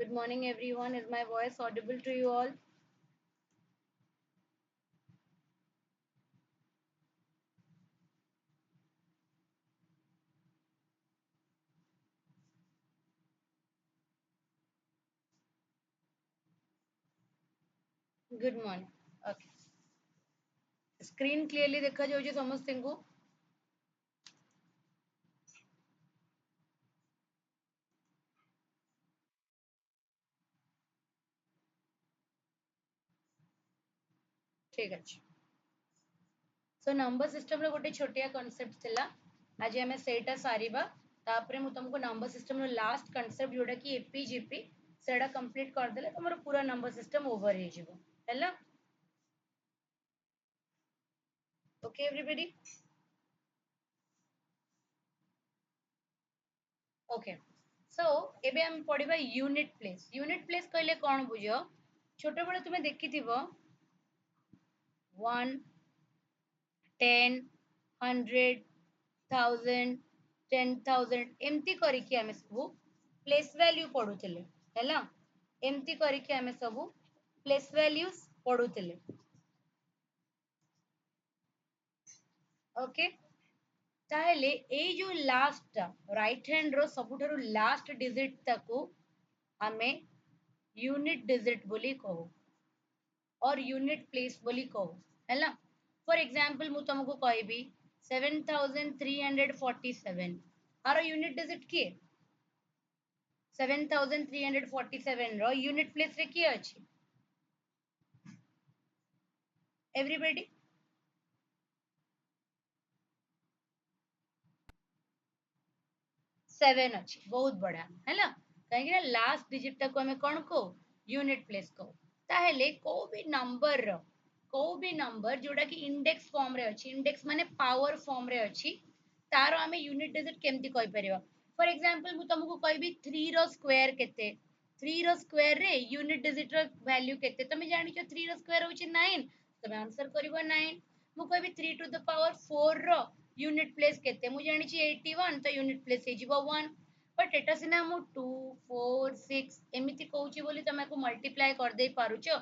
Good morning, everyone. Is my voice audible to you all? Good morning. Okay. Screen clearly देखा जाऊँ समस्त को. ठीक है. So number system रे गोटे छोटिया concept थिला. आज हमें सेटा सारीबा. तापरे मु तुमको number system रो last concept जोड़ा कि APGP सेटा complete कर देले तुम्हारा पूरा number system over ही जीवो. हैला? Okay everybody? Okay. So एबे हम पढ़िबा unit place. Unit place कहले कौन बुझो? छोटे बड़े तुम्हें देखी थीबो 1 10 100 1000 10,000 एमती करिकी आमे सब प्लेस वैल्यू पढुथिले हैला एमती करिकी आमे सब प्लेस वैल्यूज पढुथिले ओके ताहेले ए जो लास्ट राइट हैंड रो सबुठारु लास्ट डिजिट ताकू आमे यूनिट डिजिट बोली कहू और यूनिट प्लेस बोली कहू हैला फॉर एग्जांपल मु तुमको कहबी 7347 आरो यूनिट डिजिट किए 7347 रो यूनिट प्लेस रे किए अछि एवरीबॉडी 7 अछि बहुत बढ़िया हैला कहीं लास्ट डिजिट तक हमें कौन को यूनिट प्लेस को ताहेले को भी नंबर जोड़ा कि इंडेक्स फॉर्म रे अछि इंडेक्स माने पावर फॉर्म रे अछि तारो हमें यूनिट डिजिट केमती कहि परिबा फॉर एग्जांपल मु तुमको कहबी 3 रो स्क्वायर केते 3 रो स्क्वायर रे यूनिट डिजिट रो वैल्यू केते तमे जानि छ 3 रो स्क्वायर होछि 9 तमे आंसर करिवो 9 मु कहबी 3 टू द पावर 4 रो यूनिट प्लेस केते मु जानि छी 81 तो यूनिट प्लेस हे जीवो 1 बट एटा सिना मु 2 4 6 एमिति कहूची बोली तमे को मल्टीप्लाई कर दे पारुचो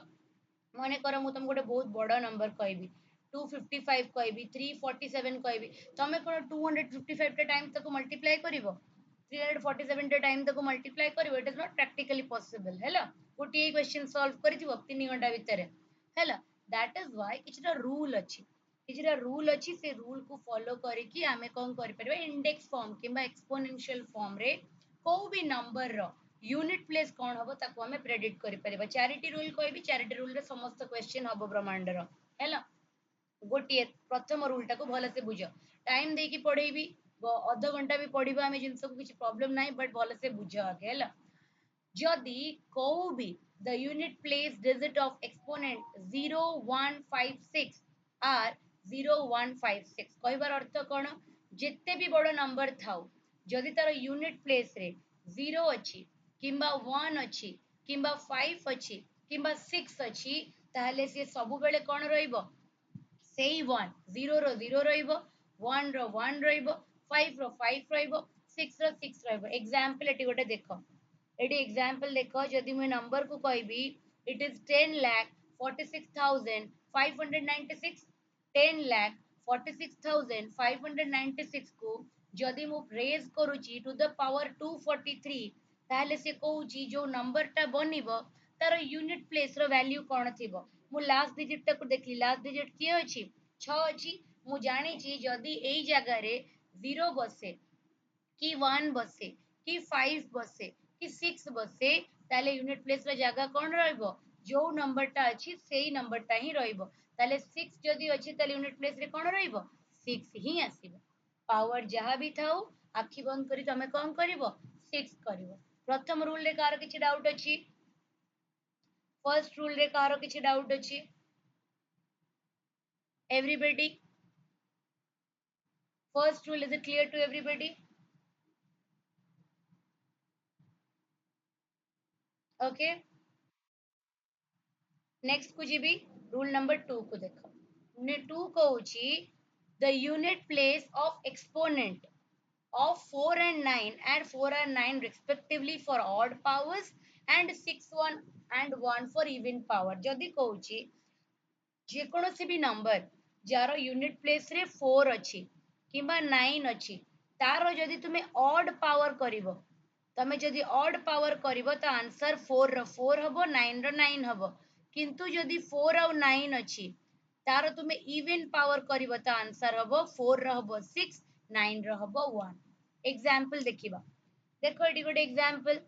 मने कर मु तुम गोटे बहुत बड़ नंबर कहबी 255 कहबी 347 कहबी तमे कोन 255 टा टाइम तक मल्टीप्लाई करिवो 347 टा टाइम तक मल्टीप्लाई करिवो it is not practically possible हैला गोटे क्वेश्चन सॉल्व करिथिबो 3 घंटा भीतर हैला दैट इज व्हाई किछटा रूल अछि किछटा रूल अछि से रूल को फॉलो करिकि आमे कोन करि परबे इंडेक्स फॉर्म किबा एक्सपोनेंशियल फॉर्म रे को भी नंबर रो यूनिट प्लेस कौन हम ताको हमें प्रेडिक्ट करि परिबा चैरिटी रूल कहबी चैरिटी रूल रे समस्त क्वेश्चन हबो ब्रह्मांड रो हैला गोटे प्रथम रूल टाको भले से बुझ टाइम देकी पढेबी आधा घंटा भी पढिबा हमें जिंस को किछ प्रॉब्लम नाही बट भले से बुझ आगे हैला जदि को भी the unit place digit of exponent 0156 आर 0156 कहबार अर्थ कोन जेते भी बड़ नंबर थाउ जदि तार यूनिट प्लेस रे 0 अछि किंबा 1 अछि किंबा 5 अछि किंबा 6 अछि ताहले से सब बेले कोन रहइबो सेई 1 0 रो 0 रहइबो 1 रो 1 रहइबो 5 रो 5 रहइबो 6 रो 6 रहइबो एग्जांपल एटी गोटे देखो एटी एग्जांपल देखो जदि मैं नंबर को कहबी इट इज 10 लाख 46,596 10 लाख 46,596 को जदि मु रेज करूची टू द पावर 243 ताहले से कहूची जो नंबर टा बनिबो तार यूनिट प्लेस रो वैल्यू कोन थिबो मु लास्ट डिजिट तक देखली लास्ट डिजिट किए अछि 6 अछि मु जानि छी जदि एई जगह रे 0 बसे कि 1 बसे कि 5 बसे कि 6 बसे ताले यूनिट प्लेस रो जगह कोन रहइबो जो नंबर टा अछि सेही नंबर टा ही रहइबो ताले 6 जदि अछि ताले यूनिट प्लेस रे कोन रहइबो 6 ही आसीबो पावर जहाँ भी थाउ आखि बंद करी तमे कोन करिवो 6 करिवो प्रथम रूल रे कार किछि डाउट अछि फर्स्ट रूल रे कार किछि डाउट अछि everybody first rule is it clear to everybody okay next को जीबी रूल नंबर 2 को देखो ने 2 कहूची the unit place of exponent of 4 and 9, add 4 and 9 respectively for odd powers and 6 1 and 1 for even power. जदि कहूची जेकोसी भी number jar unit place रे 4 अच्छी किंबा 9 अच्छी तार जदि तुम्हें ऑड पावर करिवो तमे जदि ऑड पावर करिवो तो आंसर 4 रो 4 हबो 9 रो 9 हबो किंतु जदि 4 और 9 अच्छी तार तुम्हें इवन पावर करिवो तो आंसर हबो 4 रो हबो 6 9 रो हबो 1 एग्जांपल देखिबा देखो एटी गोटे example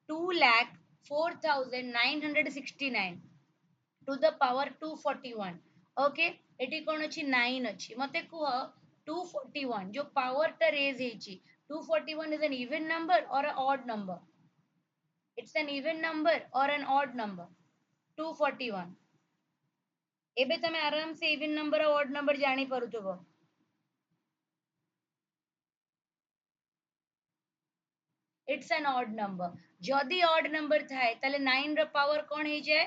2,04,969 to the power 241 okay एटी कोन अछि 9 अछि मते कुह 241 जो पावर ता रेज हेची 241 is an even number or an odd number it's an even number or an odd number 241 एबे तमे आराम से even number और odd number जानी परुथबो it's an odd number जदि odd number थाए ताले 9 रो पावर कोन हे जाय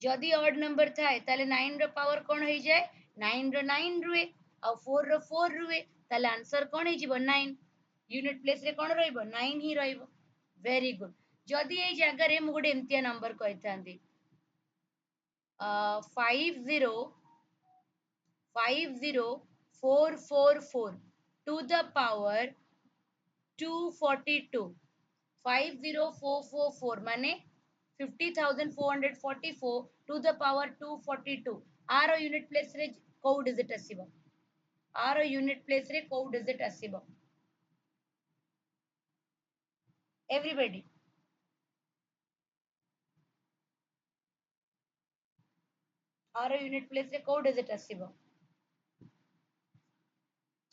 जदि ऑड नंबर थाए ताले 9 रो पावर कोन होई जाय 9 रो 9 रुए और 4 रो 4 रुए ताले आंसर कोन हे जीवो 9 यूनिट प्लेस रे कोन रहइबो 9 ही रहइबो वेरी गुड जदि ए जगह रे मु गोटे एमतिया नंबर कहिथांदी 50 to the power 242 50444 माने 50,444 to the power 242 आरो यूनिट प्लेस रे को डिजिट आसीबो आरो यूनिट प्लेस रे को डिजिट आसीबो एवरीबॉडी आरो यूनिट प्लेस रे को डिजिट आसीबो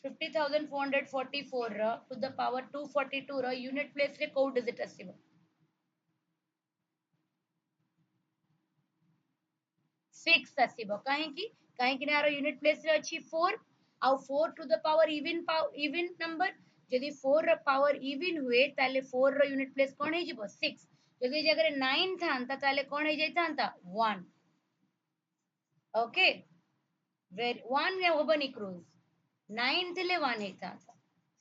50,444 रो to the power 242 रो यूनिट प्लेस रे को डिजिट आसीबो 6 आसीबो काहे कि आरो यूनिट प्लेस रे अछि 4 आउ 4 to the power even number जदि 4 रो पावर इवन हुए ताले 4 रो यूनिट प्लेस कोन हे जिवो 6 जदि जगह रे 9 थांता ताले कोन हे जाइतांता 1 ओके वेर 1 ने होबनी क्रूज 9 थिले 1 हेतांता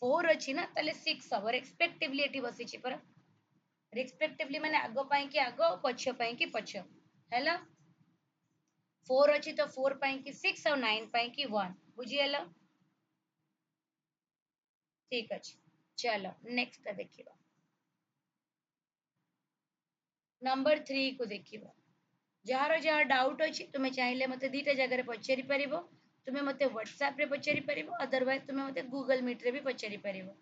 4 अछि ना ताले 6 हबो रेस्पेक्टिवली एटी बसी छि पर रेस्पेक्टिवली माने आगो पई कि आगो पछ पई कि पछ हैला 4 अच्छी तो 4 पाई की 6 और 9 पाई की 1 बुझीगला ठीक अछि चलो नेक्स्ट देखिबा नंबर 3 को देखिबा जहार जहार डाउट अछि तुमे चाहिले मते दीटा जगह रे पचेरी परिबो तुमे मते व्हाट्सएप रे पचेरी परिबो अदरवाइज तुमे मते गूगल मीट रे भी पचेरी परिबो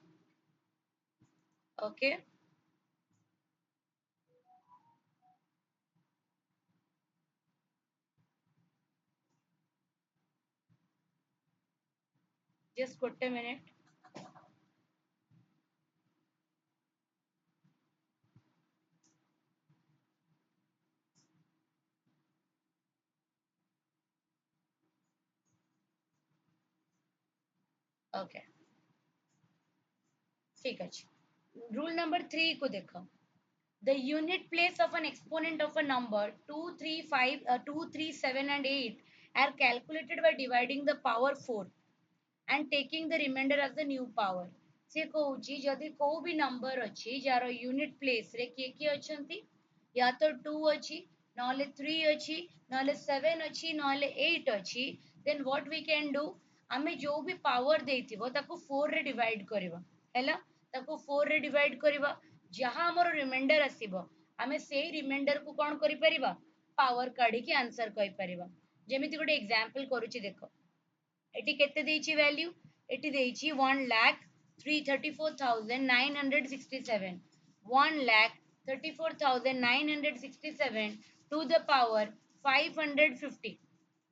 ओके जस्ट गोटे मिनिट ओके ठीक अछि रूल नंबर 3 को देखो the unit place of an exponent of a number 2 3 5 2 3 7 and 8 are calculated by dividing the power 4 and taking the remainder as the new power से कहूची जदि को भी नंबर अछि जार यूनिट प्लेस रे के अछंती या तो 2 अछि नले 3 अछि नले 7 अछि नले 8 अछि then what we can do आमे जो भी पावर देथिबो ताको 4 रे डिवाइड करबा हैला ताको 4 रे डिवाइड करबा जहां हमर रिमाइंडर आसीबो आमे सेही रिमाइंडर को कोन करि परिबा पावर काढी के आंसर कहि परिबा जेमिति गोटे एग्जांपल करूची देखो एटी केते देइची value eighty देइची 1,34,967 1,34,967 to the power 550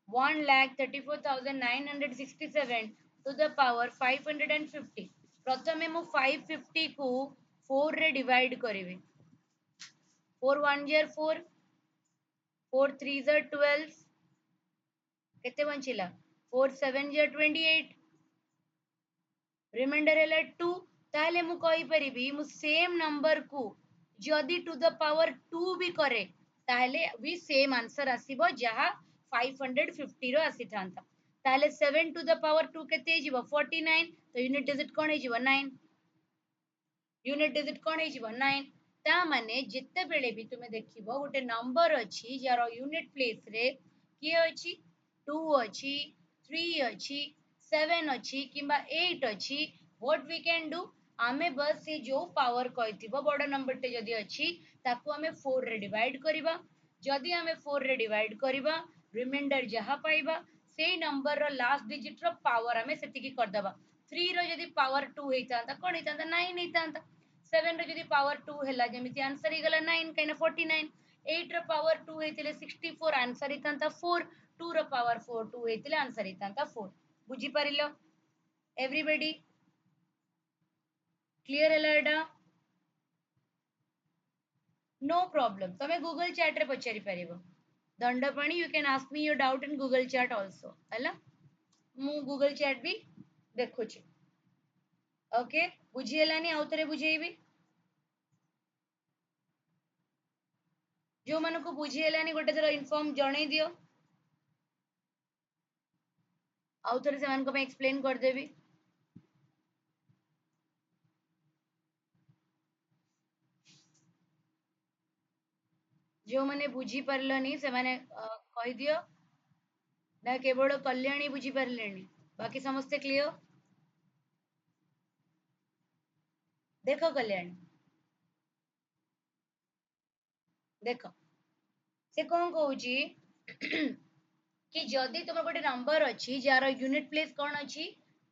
1,34,967 to the power 550 प्रथमे मु 550 को 4 रे डिवाइड करिवे 4 1 जार 4 4 3 जार 12 केते बंचिला 4 7 जार 28 रिमाइंडर है 2 ताले मु कहि परिबी मु सेम नंबर को जदि टू द पावर 2 भी करे ताले भी सेम आंसर आसीबो जहा 550 रो आसी थांता ताले 7 टू द पावर 2 केते जीवो 49 तो यूनिट डिजिट कोन हे जीवो 9 यूनिट डिजिट कोन हे जीवो 9 ता माने जिते बेले भी तुमे देखिबो गोटे नंबर अछि जार यूनिट प्लेस रे की अछि 2 अछि 3 अछि 7 अछि किबा 8 अछि व्हाट वी कैन डू आमे बस से जो पावर कहथिबो बड़ नंबर टे जदी अछि ताकू आमे 4 रे डिवाइड करिबा जदी आमे 4 रे डिवाइड करिबा रिमाइंडर जहा पाइबा सेई नंबर रो लास्ट डिजिट रो पावर आमे सेतिकी कर दबा 3 रो जदी पावर 2 हेतांता कोन हेतांता 9 हेतांता 7 रो जदी पावर 2 हैला जेमिति आंसर हे गला 9 कैना 49 8 रो पावर 2 हेतिले 64 आंसर हेतांता 4 2 रो पावर 4 2 हेतिले आंसर हेतांता 4 बुझी परिलो एवरीबॉडी क्लियर हैला एडा नो प्रॉब्लम तमे गूगल चैट रे पचारि परिबो Dandapani you can ask me your doubt in Google chat also हैला मु गूगल चैट भी देखु छी ओके बुझी हेलानी आउतरे बुझेइबी जो मन को बुझी हेलानी गोटे थर इन्फॉर्म जणै दियो आउतरे से मन को मैं एक्सप्लेन कर देबी जो माने बुझी परलनी से माने कहि दियो ना केवल कल्याणी बुझी परलेनी बाकी समस्ते क्लियर देखो कल्याणी देखो से कौन कहूची कि जदि तुम गोटे नंबर अछि जार यूनिट प्लेस कौन अछि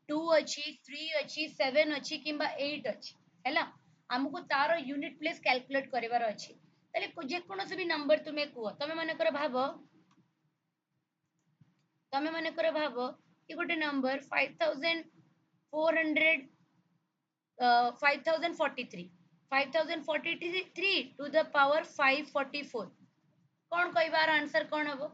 2 अछि 3 अछि 7 अछि किंबा 8 अछि हैला हमको तार यूनिट प्लेस कैलकुलेट करिवार अछि तले जे कोनोसे भी नंबर तुमे कुह तमे माने कर भाबो तमे माने कर भाबो कि गोटे नंबर 5400 5043 5043 टू द पावर 544 कौन कहबार आंसर कौन हबो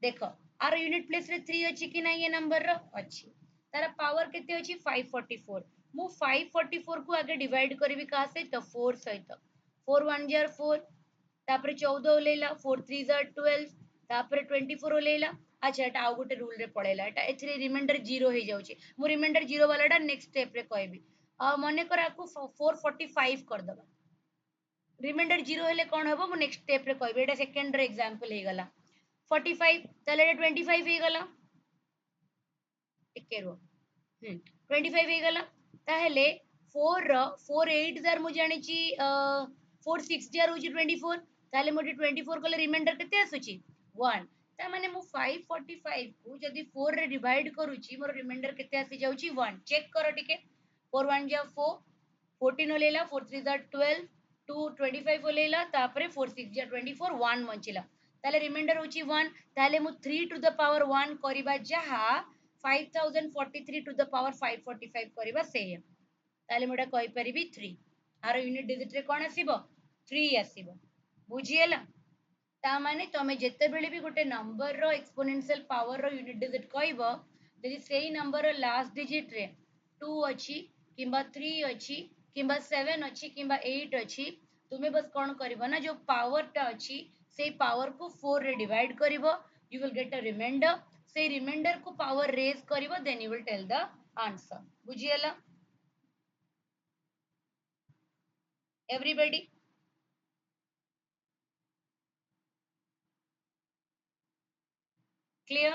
देखो आर यूनिट प्लेस रे 3 अछि कि नहीं ये नंबर रो अछि तार पावर केते अछि 544 मु 544 को आगे डिवाइड करबी का से तो 4 सहित 4 1 जार 4 तापर 14 ओलेला 4 3 जार 12 तापर 24 ओलेला अच्छा एटा आउ गोटे रूल रे पळेला एटा एथरे रिमाइंडर 0 हे जाउची मु रिमाइंडर 0 वालाटा नेक्स्ट स्टेप रे कहबी मने कर आकु 445 कर दबा रिमाइंडर 0 हेले कोन हबो मु नेक्स्ट स्टेप रे कहबी एटा सेकंड रे एग्जांपल हे गला 45 ताले 25 हे गला टिके रो 25 हे गला ताहेले 4 रो 4 8 जार मु जानि छी 4 6 जार होची 24 ताले मोटी 24 कले रिमाइंडर केते आसुची 1 ता माने मु 545 को जदी 4 रे डिवाइड करूची मोर रिमाइंडर केते आसी जाउची 1 चेक करो टिके 4 1 जा 4 14 ओलेला 4 3 जा 12 2 25 ओलेला तापरे 4 6 जा 24 1 मंचिला ताले रिमाइंडर होची 1 ताले मु 3 टू द पावर 1 करिबा जहा 5043 टू द पावर 545 करिबा से ताले मोटा कहि परिबी 3 आरो यूनिट डिजिट रे कोन आसीबो 3 आसीबो बुझिएला ता माने तमे जेते बेले भी गोटे नंबर रो एक्सपोनेंशियल पावर रो यूनिट डिजिट कहबो जदि सेही नंबर रो लास्ट डिजिट रे 2 अछि किंबा 3 अछि किंबा 7 अछि किंबा 8 अछि तुमे बस कोन करबो ना जो पावर टा अछि से पावर को 4 रे डिवाइड करिवो you will get a remainder से रिमाइंडर को पावर रेज करिवो then you will tell the answer बुझिएला एवरीबॉडी क्लियर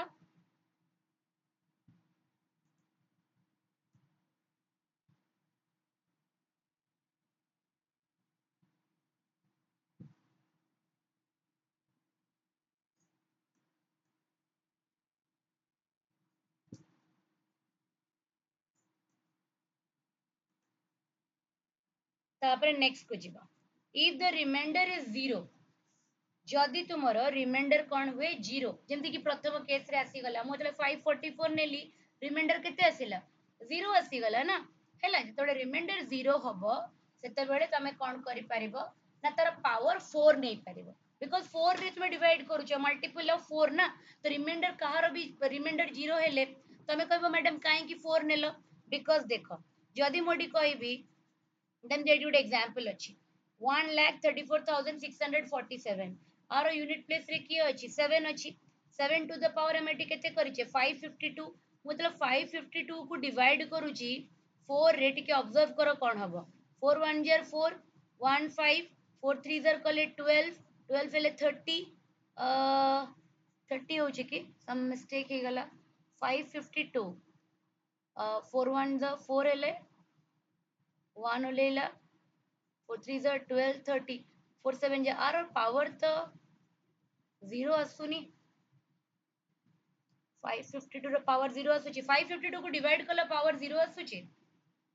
तापरे नेक्स्ट को जीवा इफ द रिमाइंडर इज 0 जदि तुमरो रिमाइंडर कोन हुए 0 जेमति कि प्रथम केस रे आसी गला मतलब 544 नेली रिमाइंडर केते आसीला 0 आसी गला ना हैला जतोडे रिमाइंडर 0 हबो सेते बेले तमे कोन करि परिबो ना तार पावर 4 नै परिबो बिकॉज़ 4 रे तुमे डिवाइड करूछो मल्टीपल ऑफ 4 ना तो रिमाइंडर कहारो भी रिमाइंडर 0 हेले तमे कहबो मैडम काहे कि 4 नेलो बिकॉज़ देखो जदि मोडी कहबी देन देयर गुड एग्जांपल अछि 1,34,647 आरो यूनिट प्लेस रे की अछि 7 अछि 7 टू द पावर एमटी केते करिचे 552 मतलब 552 को डिवाइड करूची 4 रे टिके ऑब्जर्व करो कौन हबो 4 1 जार 4 1 5 4 3 जार कले 12 12 हेले 30 30 हो कि सम मिस्टेक हे गला 552 4 1 ज 4 हेले 1 ओलेला 4 3 ज 12 30 4 7 ज आर पावर तो 0 आसुनी 552 ର ପାୱାର 0 ଆସୁଛି 552 କୁ ଡିଭାଇଡ କଲେ ପାୱାର 0 ଆସୁଛି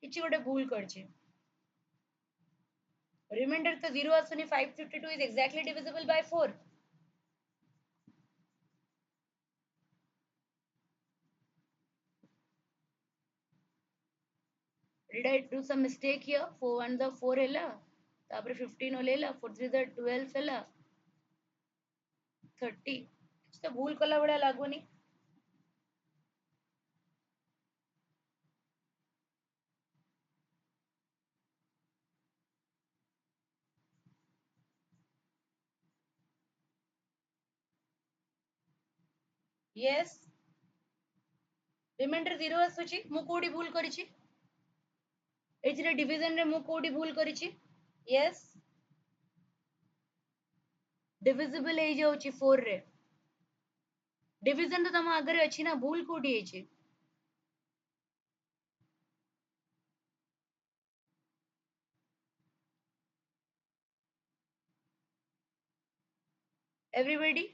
କିଛି ଗୋଟେ ଭୁଲ କରିଛି ରିମାଇଣ୍ଡର ତ 0 ଆସୁନି 552 is exactly divisible by 4 did I do some mistake here 4 1 the 4 ହେଲା ତାପରେ 15 ଓଲେଇଲା 4 3 the 12 ହେଲା 30 କିଛି ତ ଭୁଲ କଲା ଭଳିଆ ଲାଗୁନି yes ରିମାଇଣ୍ଡର 0 ଆସୁଛି ମୁଁ କୋଉଠି ଭୁଲ କରିଛି ଏଥିରେ ଡିଭିଜନ ରେ ମୁଁ କୋଉଠି ଭୁଲ କରିଛି yes divisible ହେଇ ଯାଉଛି 4 ରେ डिविजन तो तम आगे अच्छी ना भूल कोडी है एवरीबॉडी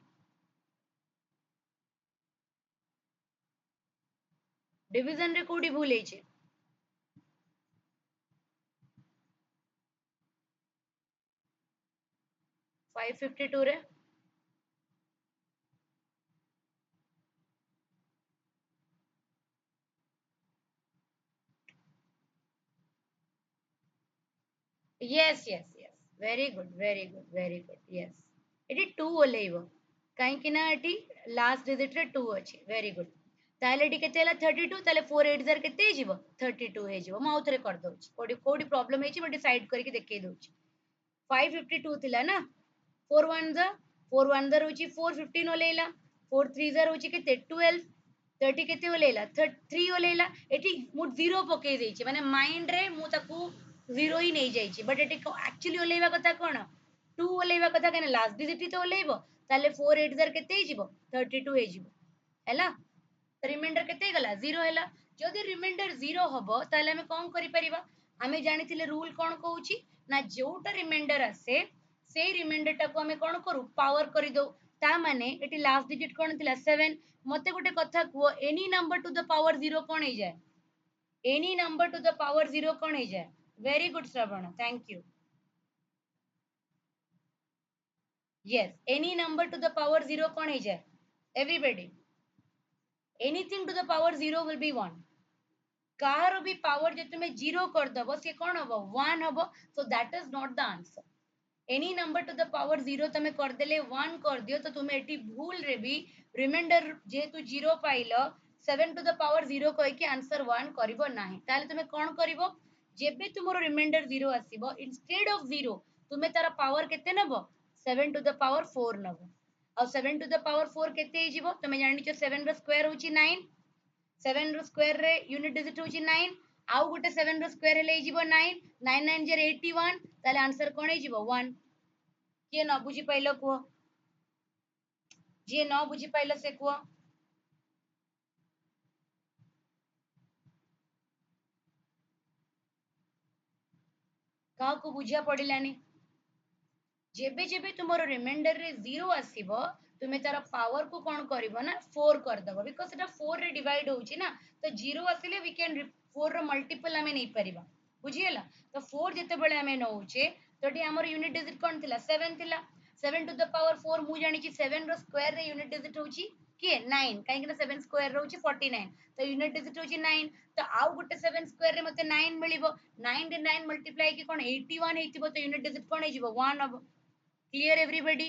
डिविजन रे कोडी भूल है 552 रे yes yes yes very good yes eighty 2 ओलेइबो काहे कि ना एटी लास्ट डिजिट रे 2 अछि वेरी गुड ताले एटी केते हला 32 ताले 4 8 जार केते हिजिबो 32 हेजिबो म आउथरे कर दउछि कोडी कोडी प्रॉब्लम हेछि म डिसाइड करके देखे दउछि 552 थिला ना 4 1 जा 4 1 जा होछि 4 15 ओलेइला 4 3 जा होछि केते 12 30 केते ओलेइला 3 ओलेइला एटी मु 0 पके देछि माने माइंड रे मु ताकू 0 ही नहीं जाइछि बट एटी एक्चुअली ओलेइबा कथा कोन 2 ओलेइबा कथा केना लास्ट डिजिट तो ओलेइबो ताले 4 8 जार केते हिजिबो 32 हेजिबो हैला रिमाइंडर केते गला 0 हैला जदि रिमाइंडर 0 हबो ताले हमें कोन करि परिबा हमें जानिथिले रूल कोन कहूची ना जोटा रिमाइंडर आसे से रिमाइंडर टाको हमें कोन करू पावर करि दो ता माने एटी लास्ट डिजिट कोन थिला 7 मते गोटे कथा को any number two the power 0 कोन हे जाय any number two the power 0 कोन हे जाय very good Shravan thank you yes any number to the power 0 कोन हे जाय everybody anything to the power 0 will be 1 car भी power जे तुमे 0 कर दबो से कोन हबो 1 हबो so that is not the answer any number two the power 0 तमे कर देले 1 कर दियो तो तुमे एटी भूल रे भी रिमाइंडर जे तू 0 पाइलो 7 टू द पावर 0 कहि के आंसर 1 करिवो नाही ताले तुमे कोन करिवो जेबे तुमरो रिमाइंडर 0 आसीबो इंस्टेड ऑफ 0 तुमे तारा पावर केते नबो 7 टू द पावर 4 नबो और 7 टू द पावर 4 केते हिजिबो तुमे जानि छ 7 रो स्क्वायर होची 9 7 रो स्क्वायर रे यूनिट डिजिट होची 9 आउ गोटे 7 रो स्क्वायर हेले हिजिबो 9 9 9 जर 81 ताले आंसर कोन हिजिबो 1 किए न बुझी पाइल कुह जी न बुझी पाइल से कुह कहा को बुझिया पड़िलानी जेबे जेबे तुमरो रिमाइंडर रे 0 आसीबो तुमे तार पावर को कोन करबो ना 4 कर दबो बिकॉज़ एटा 4 रे डिवाइड होउची ना तो 0 आसीले वी कैन 4 रो मल्टीपल हमें नहीं परिबा बुझियला तो 4 जते बेले हमें नउचे तो टी हमर यूनिट डिजिट कोन थिला 7 थिला 7 टू द पावर 4 मु जानि छी 7 रो स्क्वायर रे यूनिट डिजिट होउची के 9 काहे कि ना 7 स्क्वायर रहउची 49 तो यूनिट डिजिट होउची 9 तो आउ गुटे 7 स्क्वायर रे मते 9 मिलिबो 9 रे 9 मल्टीप्लाई के कोन 81 हेतिबो तो यूनिट डिजिट कोन हेजिबो 1 अब clear everybody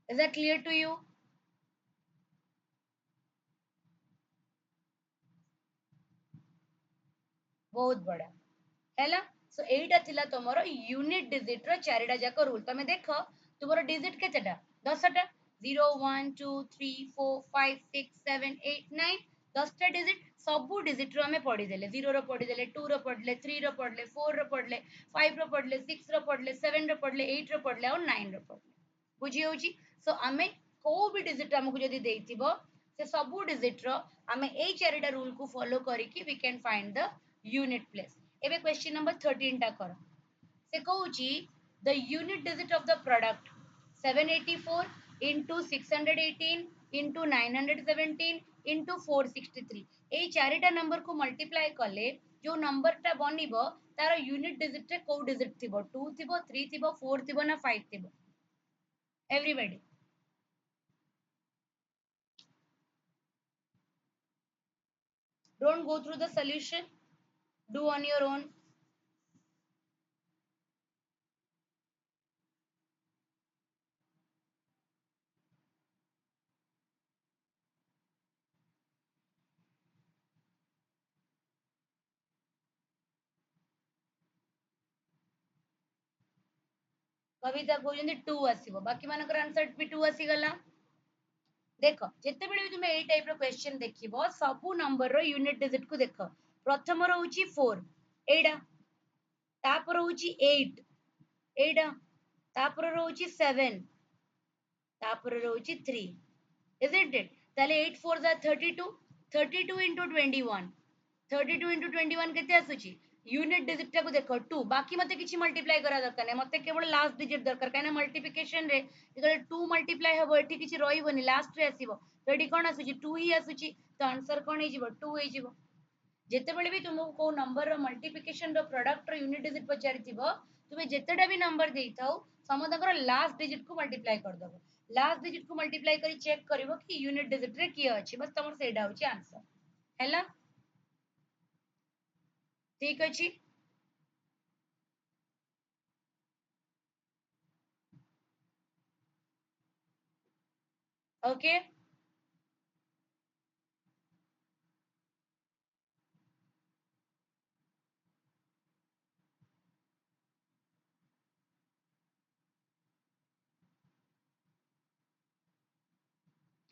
is that clear to you बहुत बड़ा हैला सो एटा थिला तमरो यूनिट डिजिट रो चारिटा जाक रूल तमे देखो तुमरो डिजिट केतेटा 10टा 0 1 2 3 4 5 6 7 8 9 10टा डिजिट सबू डिजिट रो हमें पढ़ी देले 0 रो पढ़ी देले 2 रो पढ़ले 3 रो पढ़ले 4 रो पढ़ले 5 रो पढ़ले 6 रो पढ़ले 7 रो पढ़ले 8 रो पढ़ले और 9 रो पढ़ले बुझी होची सो आमे को भी डिजिट हमको जदी देइतिबो से सबू डिजिट रो आमे एई चारिटा रूल को फॉलो करिकि we can find the unit place एबे क्वेश्चन नंबर 13 टा करो से कहूची the unit digit of the product 784 into 618 into 917 into 463 এই চারিটা नंबर को मल्टीप्लाई कले जो नंबर टा बनिबो तार यूनिट डिजिट रे को डिजिट थिबो 2 थिबो 3 थिबो 4 थिबो ना 5 थिबो everybody don't go through the solution do on your own Kavita कहउजंदी 2 आसीबो बाकी मानकर आंसर भी 2 आसी गला देखो जिते बेले भी तुम ए टाइप रो क्वेश्चन देखिबो सबु नंबर रो यूनिट डिजिट को देखो प्रथम रो होची 4 एडा तापर होची 8 एडा तापर रो होची 7 तापर रो होची 3 isn't it ताले 8 4 जा 32 32 into 21 32 into 21 केते आसुची यूनिट डिजिट टा को देखो 2 बाकी मते किछि मल्टीप्लाई करा दरकार नै मते केवल लास्ट डिजिट दरकार काना मल्टीप्लिकेशन रे जेतले 2 मल्टीप्लाई हबो एठी किछि रहिबोनी लास्ट रे आसीबो तो एठी कोन आसुची 2 ही आसुची तो आंसर कोन हे जिवो 2 हे जिवो जेते बेले भी तुमको को नंबर रो मल्टीप्लिकेशन रो प्रोडक्ट रो यूनिट डिजिट पचारिथिबो तुमे जेतेडा भी नंबर देइथाउ समतकर लास्ट डिजिट को मल्टीप्लाई कर दबो लास्ट डिजिट को मल्टीप्लाई करी चेक करिवो कि यूनिट डिजिट रे की अछि बस तमर सेडा होची आंसर हैला ठीक अछि ओके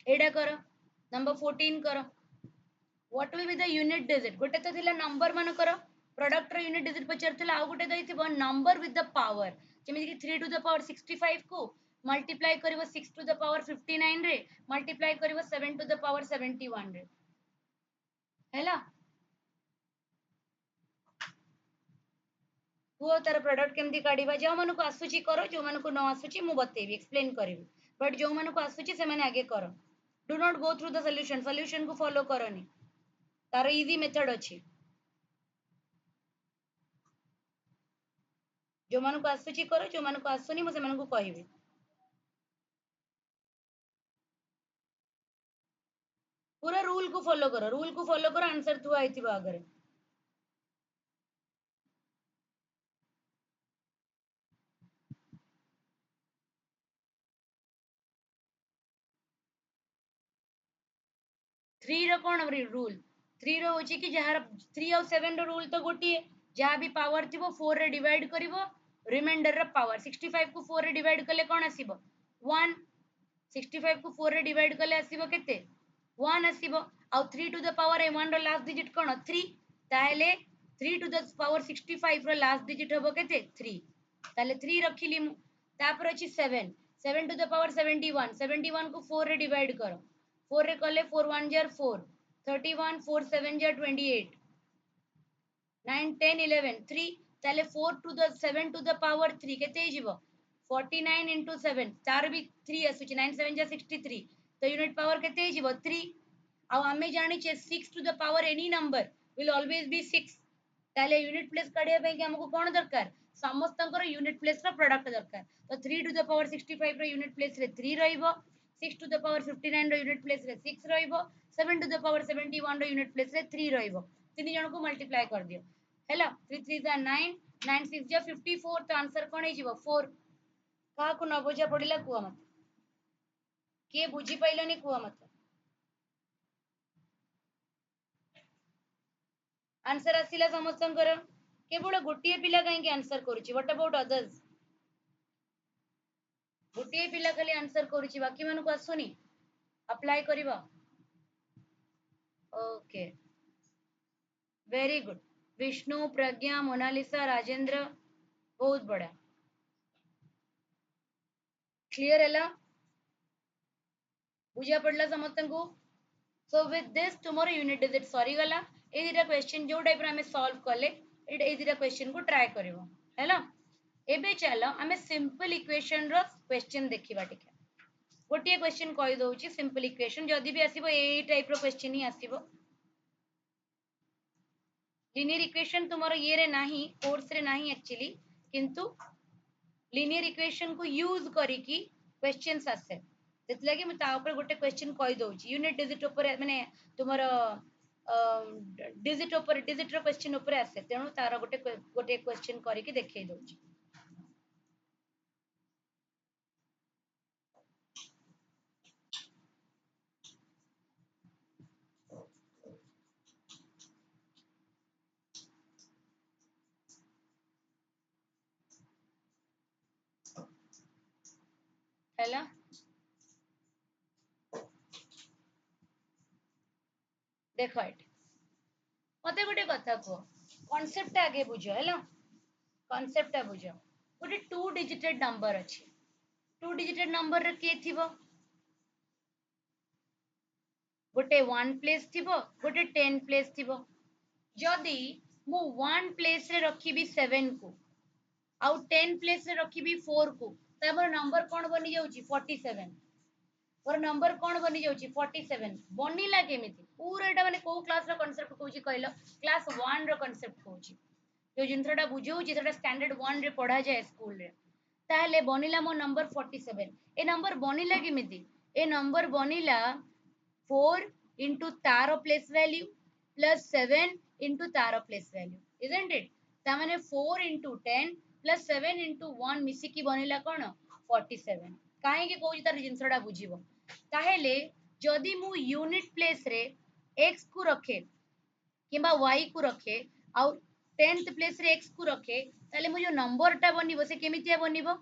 एडा करो नंबर 14 करो what will be the unit digit गोटे तो थिला नंबर मान करो प्रोडक्ट रो यूनिट डिजिट पचारथिला आ गोटे दैथिबो नंबर विथ द पावर जेमिति कि 3 टू द पावर 65 को मल्टीप्लाई करिवो 6 टू द पावर 59 रे मल्टीप्लाई करिवो 7 टू द पावर 71 रे हैला हुओ तार प्रोडक्ट केमती काढिबा जो मन को आसुची करो जो मन को न आसुची मु बतेबी एक्सप्लेन करिवि बट जो मन को आसुची से माने आगे करो do not go through the solution को फॉलो करनी तार इजी मेथड अछि जो मन को आसुची करो जो मन को आसुनी मु से मन को कहिबी पूरा रूल को फॉलो करो आंसर थुआ आइथिबो आगरे 3 रो कोन रूल 3 रो होची कि जहार 3 और 7 रो रूल तो गोटी है जहां भी पावर थिबो 4 रे डिवाइड करिवो रिमाइंडर रो पावर 65 को 4 रे डिवाइड कले कोन आसीबो 1 65 को 4 रे डिवाइड कले आसीबो केते 1 आसीबो आ 3 टू द पावर 1 रो लास्ट डिजिट कोन 3 ताहेले 3 टू द पावर 65 रो लास्ट डिजिट हबो केते 3 ताले 3 रखिली मु तापर अछि 7 7 टू द पावर 71 71 को 4 रे डिवाइड करो 4 रे कले 4 1 जार 4 31 4 7 जार 28 9 10 11 3 ताले 4 to the 7 to the power 3 केते हिजिबो 49 into 7 तार भी 3 आसुची 9 7 जार 63 तो यूनिट पावर केते हिजिबो 3 आ हमें जानि छे 6 to the power any number will always be 6 ताले यूनिट प्लेस काढिया पे कि हमको कोन दरकार समस्तंकर यूनिट प्लेस रो प्रोडक्ट दरकार तो 3 टू द पावर 65 रो यूनिट प्लेस रे 3 रहइबो 6 टू द पावर 59 रो यूनिट प्लेस रे 6 रहइबो 7 टू द पावर 71 रो यूनिट प्लेस रे 3 रहइबो तीन जण को मल्टीप्लाई कर दियो हैला 3 3 जा 9 9 6 जा 54 तो आंसर कोन हे जिवो 4 का को न बुझा पडिला कुआ मत के बुझी पाइलनी कुआ मत आंसर आसिला समस्तंकर केवल गोटिए पिला काहे आंसर करूची व्हाट अबाउट अदर्स गोटे पिला खाली आंसर करूची बाकी मानक आसुनी अप्लाई करिवा okay very good Vishnu Pragya Monalisa Rajendra बहुत बड़ा क्लियर है बुझा पड़ला समस्त को सो विथ दिस तुमर यूनिट डिजिट सरी गला ए दिटा क्वेश्चन जो टाइप रे हमें सॉल्व कले ए दिटा क्वेश्चन को ट्राई करिवो हैला एबे चलो हमें सिंपल इक्वेशन रो क्वेश्चन देखिबा टिके गोटे क्वेश्चन कहि दउची सिंपल इक्वेशन जदी भी आसीबो ए टाइप रो क्वेश्चन ही आसीबो लिनियर इक्वेशन तुमर ये रे नाही कोर्स रे नाही एक्चुअली किंतु लिनियर इक्वेशन को यूज करी की क्वेश्चंस आसे सेत लगे मैं ता ऊपर गोटे क्वेश्चन कहि दउची यूनिट डिजिट ऊपर माने तुमर डिजिट रो क्वेश्चन ऊपर आसे तेनु तार गोटे गोटे क्वेश्चन करी की देखै दउची हैला देखो एट मते गोटे कथा को कांसेप्ट आगे बुझो हैला कांसेप्ट बुझो गोटे 2 डिजिटेड नंबर अछि 2 डिजिटेड नंबर रे के थिबो गोटे 1 प्लेस थिबो गोटे 10 प्लेस थिबो जदी मु 1 प्लेस रे रखिबी 7 को आउ 10 प्लेस रे रखिबी 4 को तमर नंबर कोन बनि जाउची 47 और नंबर कोन बनि जाउची 47 बनिला केमिति पूरा एटा माने को क्लास रो कांसेप्ट कहूची कहलो क्लास 1 रो कांसेप्ट कहूची जो जिनसटा बुझौची सेटा स्टैंडर्ड 1 रे पढ़ा जाय स्कूल रे ताहले बनिला मो नंबर 47 ए नंबर बनिला केमिति ए नंबर बनिला 4 into तारो प्लेस वैल्यू प्लस 7 into तारो प्लेस वैल्यू isn't it ता माने 4 into 10 plus 7 into 1 मिसी की बनिला कोन 47 काहे के कहूची तार जिनसटा बुझिबो ताहेले जदी मु यूनिट प्लेस रे x को रखे किबा y को रखे आउ 10th प्लेस रे x को रखे ताले मु जो नंबर टा बनिबो से केमितिया बनिबो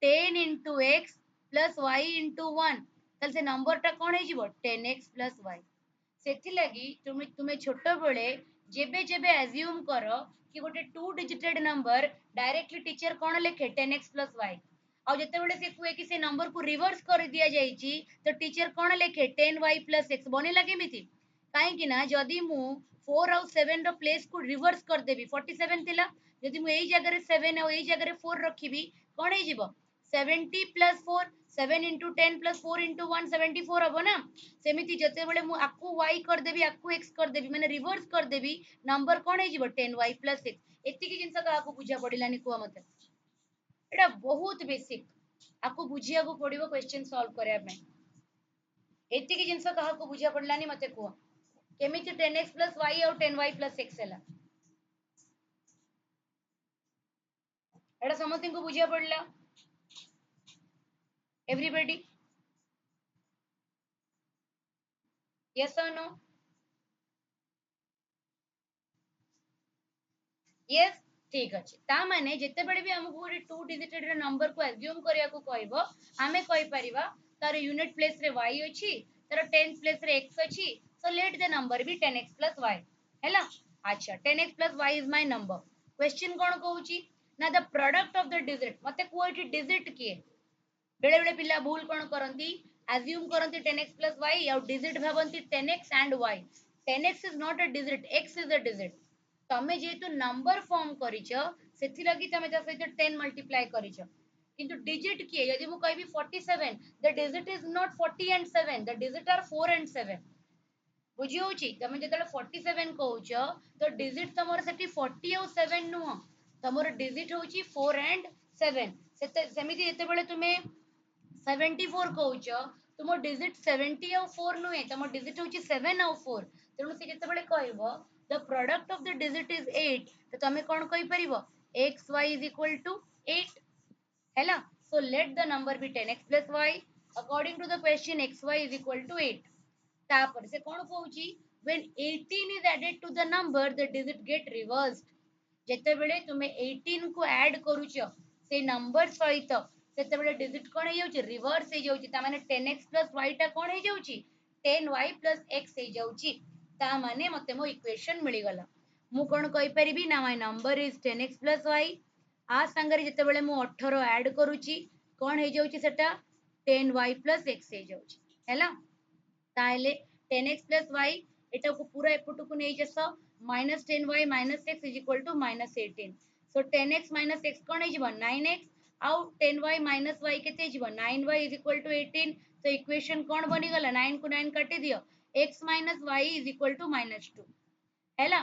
10 into x plus y into 1 ताले से नंबर टा कोन हे जिवो 10x plus y सेथि लगी तुमे छोटो बेले जेबे जेबे अज्यूम करो कि गोटे 2 डिजिटेड नंबर डायरेक्टली टीचर कोन लिखे 10x plus y आउ जते बेले से कुए कि से नंबर को रिवर्स कर दिया जाईची तो टीचर कोन लिखे 10y plus x बने लगे मिति काहे कि ना जदी मु 4 और 7 रो प्लेस को रिवर्स कर देबी 47 थिला जदी मु एई जगह रे 7 और एई जगह रे 4 रखिबी कोन हे जिवो 70 plus 4 7 into 10 plus 4 into 1 74 हबो ना सेमिति जते बेले मु आकु y कर देबी आकु x कर देबी माने रिवर्स कर देबी नंबर कोन हे जिवो 10y plus x एति की जिंस का आकु बुझा पडिलानी को मते एटा बहुत बेसिक आकु बुझिया को पड़िबो क्वेश्चन सॉल्व करया में एति की जिंस का आकु बुझा पडलानी मते को केमिति 10x plus y और 10y plus x हला एटा समथिंग को बुझिया पडला एवरीबॉडी यस और नो यस ठीक अछि ता माने जते बडे भी हमकु गोटे 2 डिजिटेड नंबर को अज्यूम करिया को कहबो हमें कहि परिबा तार यूनिट प्लेस रे y अछि तार 10 प्लेस रे x अछि so let the number be 10x plus y हैला अच्छा 10x plus y is my number question कोन कहूची ना the product of the digit मते कोइटी डिजिट किए बेले बेले पिला भूल कोन करंती अज्यूम करंती 10x plus y और डिजिट भाबंती 10x and y 10x is not a digit x is a digit तमे जेतु नंबर फॉर्म करिचो सेथि लगी तमे ता सहित 10 मल्टीप्लाई करिचो किंतु डिजिट किए यदि मु कहबी 47 the digit is not 40 and 7 the digit are 4 and 7 बुझी होची तमे जेतले 47 कहउचो तो डिजिट तमर सेठी 40 और 7 नुह तमर डिजिट होची 4 and 7 सेमिति जेते बेले तुमे 74 कहउचो तुम डिजिट 70 और 4 नुहे तुम डिजिट होची 7 और 4 तेणु से जेते बेले कहबो the product of the digit is 8 तो तमे कोन कहि परिबो xy is equal to 8 हैला so let the number be 10x plus y according to the question xy is equal to 8 तापर से कोन कहउची when 18 is added to the number the digit get reversed जेते बेले तुमे 18 को ऐड करूचो से number सहित सेतेबेले डिजिट कोन हे जाउची रिवर्स हे जाउची ता माने 10x + y टा कोन हे जाउची 10y + x हे जाउची ता माने मते मो इक्वेशन मिली गला मु कोन कहि परिबी ना my number is 10x + y आ संगरे जेतेबेले मु 18 ऐड करूची कोन हे जाउची सेटा 10y + x हे जाउची हैला ताले 10x + y एटा को पूरा एपटू को नै जस -10y - x = -18 सो 10x - x कोन हे जिवो 9x आउ 10y - y केते जिवो 9y = 18 तो इक्वेशन कोन बनी गला 9 को 9 काटी दियो x - y = -2 हैला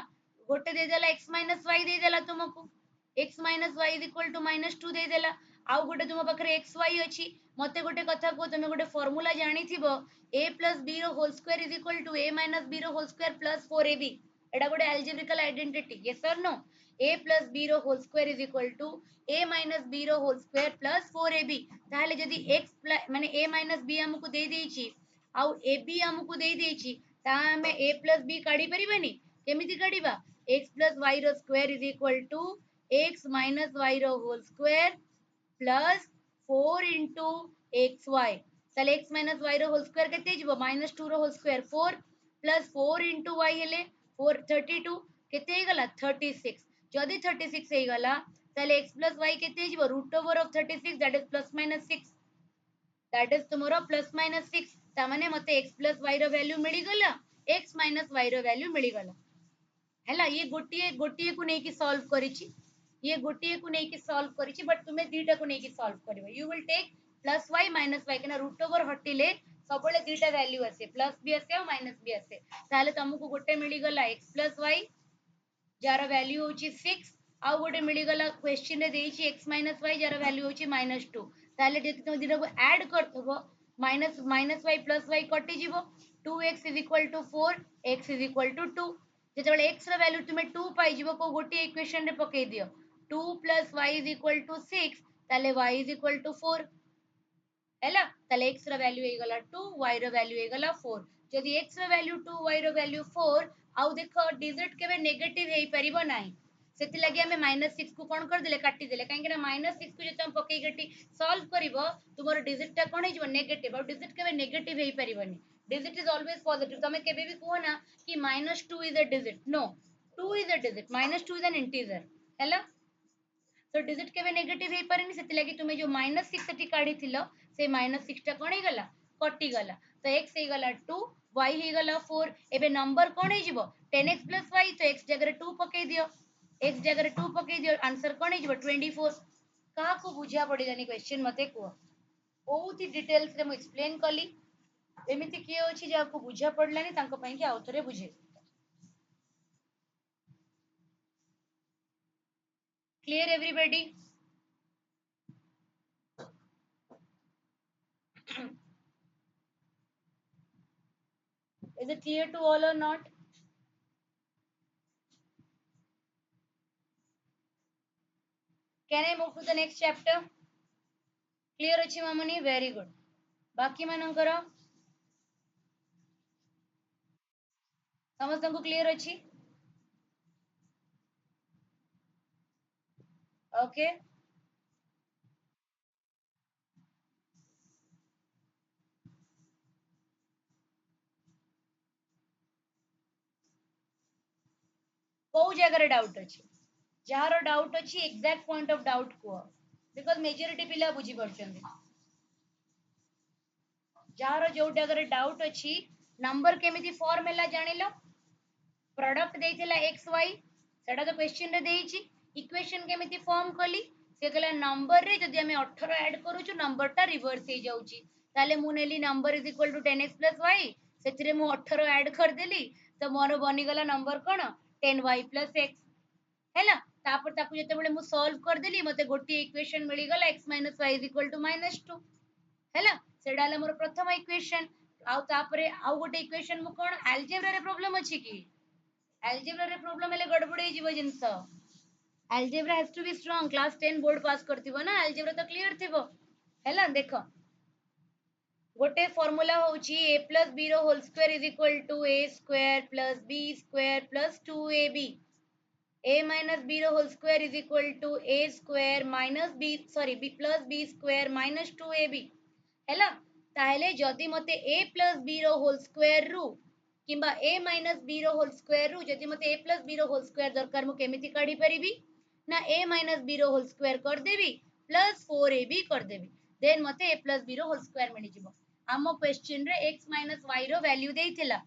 गोटे दे देला x - y दे देला तुमको x - y = -2 दे देला आउ गोटे तुम पाखरे x y अछि मते गोटे कथा को तुमे गोटे फार्मूला जानि थिबो a + b रो होल स्क्वायर = a - b रो होल स्क्वायर + 4ab एडा गोटे अलजेब्रिकल आइडेंटिटी यस और नो a + b रो होल स्क्वायर = a - b रो होल स्क्वायर + 4ab ताले जदी x माने a - b हमकु दे देछि आउ ab हमकु दे देछि ता हमें a + b काढी परिबनी केमिति काढिबा x + y रो स्क्वायर = x - y रो whole square plus 4 into xy ताले x minus y रो होल स्क्वायर केते जिवो -2 रो whole square 4 plus 4 into y हेले 4 32 केते हे गला 36 जदी 36 हे गला ताले x plus y केते जिवो √36 that is plus minus 6 that is तुमरो प्लस माइनस 6 ता माने मते x plus y रो वैल्यू मिली गला x minus y रो वैल्यू मिली गला हैला ये गोटिए गोटिए को नेकी सॉल्व करिछि ये गोटिए को नेकी सॉल्व करिछि बट तुमे दीटा को नेकी सॉल्व करबो you will take plus y minus y केना रूट ओवर हटिले सबले दीटा वैल्यू आसे प्लस भी आसे और माइनस भी आसे ताले तुमको गोटे मिली गला x plus y जार वैल्यू होची 6 आउ गोटे मिली गला क्वेश्चन रे देछि x minus y जार वैल्यू होची -2 ताले जति तुम दीटा को ऐड करथबो माइनस y प्लस y कटि जिवो 2x = 4 x = 2 जेतेबेले x रो वैल्यू तुमे 2 पाई जिवो को गोटे इक्वेशन रे पके दियो 2 + y = 6 ताले y = 4 हैला ताले x रो वैल्यू हे गला 2 y रो वैल्यू हे गला 4 जदी x रो वैल्यू 2 y रो वैल्यू 4 आउ देखो डिजिट केबे नेगेटिव हेई परिबो नाही सेति लागि हमें -6 को कोन कर देले काटी देले काहे कि ना -6 को जते हम पके गटी सॉल्व करिवो तुमरो डिजिट ता कोन हे जिवो नेगेटिव और डिजिट केबे नेगेटिव हेई परिबोनी डिजिट इज ऑलवेज पॉजिटिव तमे केबे भी कहो ना कि -2 is a digit no 2 is a digit -2 is an integer हैला तो डिजिट केबे नेगेटिव हे परनी सेति लागि तुमे जो -6 सेति काढी थिलो से -6 टा कोन हे गला कटि गला तो x हे गला 2 y हे गला 4 एबे नंबर कोन हे जिवो 10x + y तो x जगह 2 पके दियो x जगह 2 पके दियो आंसर कोन हे जिवो 24 का को बुझिया पडिलानी क्वेश्चन मते को बहुत ही डिटेल्स रे मु एक्सप्लेन कली एमिति किए अछि जा को बुझिया पडलानी तांको पई कि आउथरे बुझे clear everybody is it clear to all or not can I move to the next chapter clear अछि मामुनी very good बाकी मानकर समस्त को क्लियर अछि ओके को जगह डाउट अछि जार डाउट अछि एग्जैक्ट पॉइंट ऑफ डाउट को बिकॉज़ मेजॉरिटी पिला बुझी परछंदी जार जो जगह डाउट अछि नंबर केमिति फॉर्मूला जानिलो प्रोडक्ट देथिला xy सेटा तो क्वेश्चन रे देइछि इक्वेशन केमिति फॉर्म कली से कहला नंबर रे जदि हमें 18 ऐड करूछु नंबर टा रिवर्स हे जाउची ताले मु नेली number is equal to 10x + y सेतिरे मु 18 ऐड कर देली तो मोर बनी गला नंबर कोन 10y + x हैला तापर ताकू जते बेले मु सॉल्व कर देली मते गोटी इक्वेशन मिली गला x - y = -2 हैला सेडा हला मोर प्रथम इक्वेशन आउ तापरे आउ गोटे इक्वेशन मु कोन अलजेब्रा रे प्रॉब्लम अछि की अलजेब्रा रे प्रॉब्लम हेले गड़बड़े जीव since algebra has to be strong class 10 board pass करथिबो ना अलजेब्रा तो क्लियर थिबो हैला देखो गोटे फार्मूला होची a + b रो whole square = a² + b² + 2ab a minus b रो whole square is equal to a square minus b sorry b plus b square minus 2ab हैला ताहेले जदि मते a प्लस b रो होल स्क्वायर रु किंबा a minus b रो whole square रु जदि मते a प्लस b रो होल स्क्वायर दरकार मु केमिति काढी परिबी ना a माइनस b रो होल स्क्वायर कर देबी प्लस 4ab कर देबी देन मते a प्लस b रो होल स्क्वायर मिली जिवो आमो क्वेश्चन रे x माइनस y रो वैल्यू देइथिला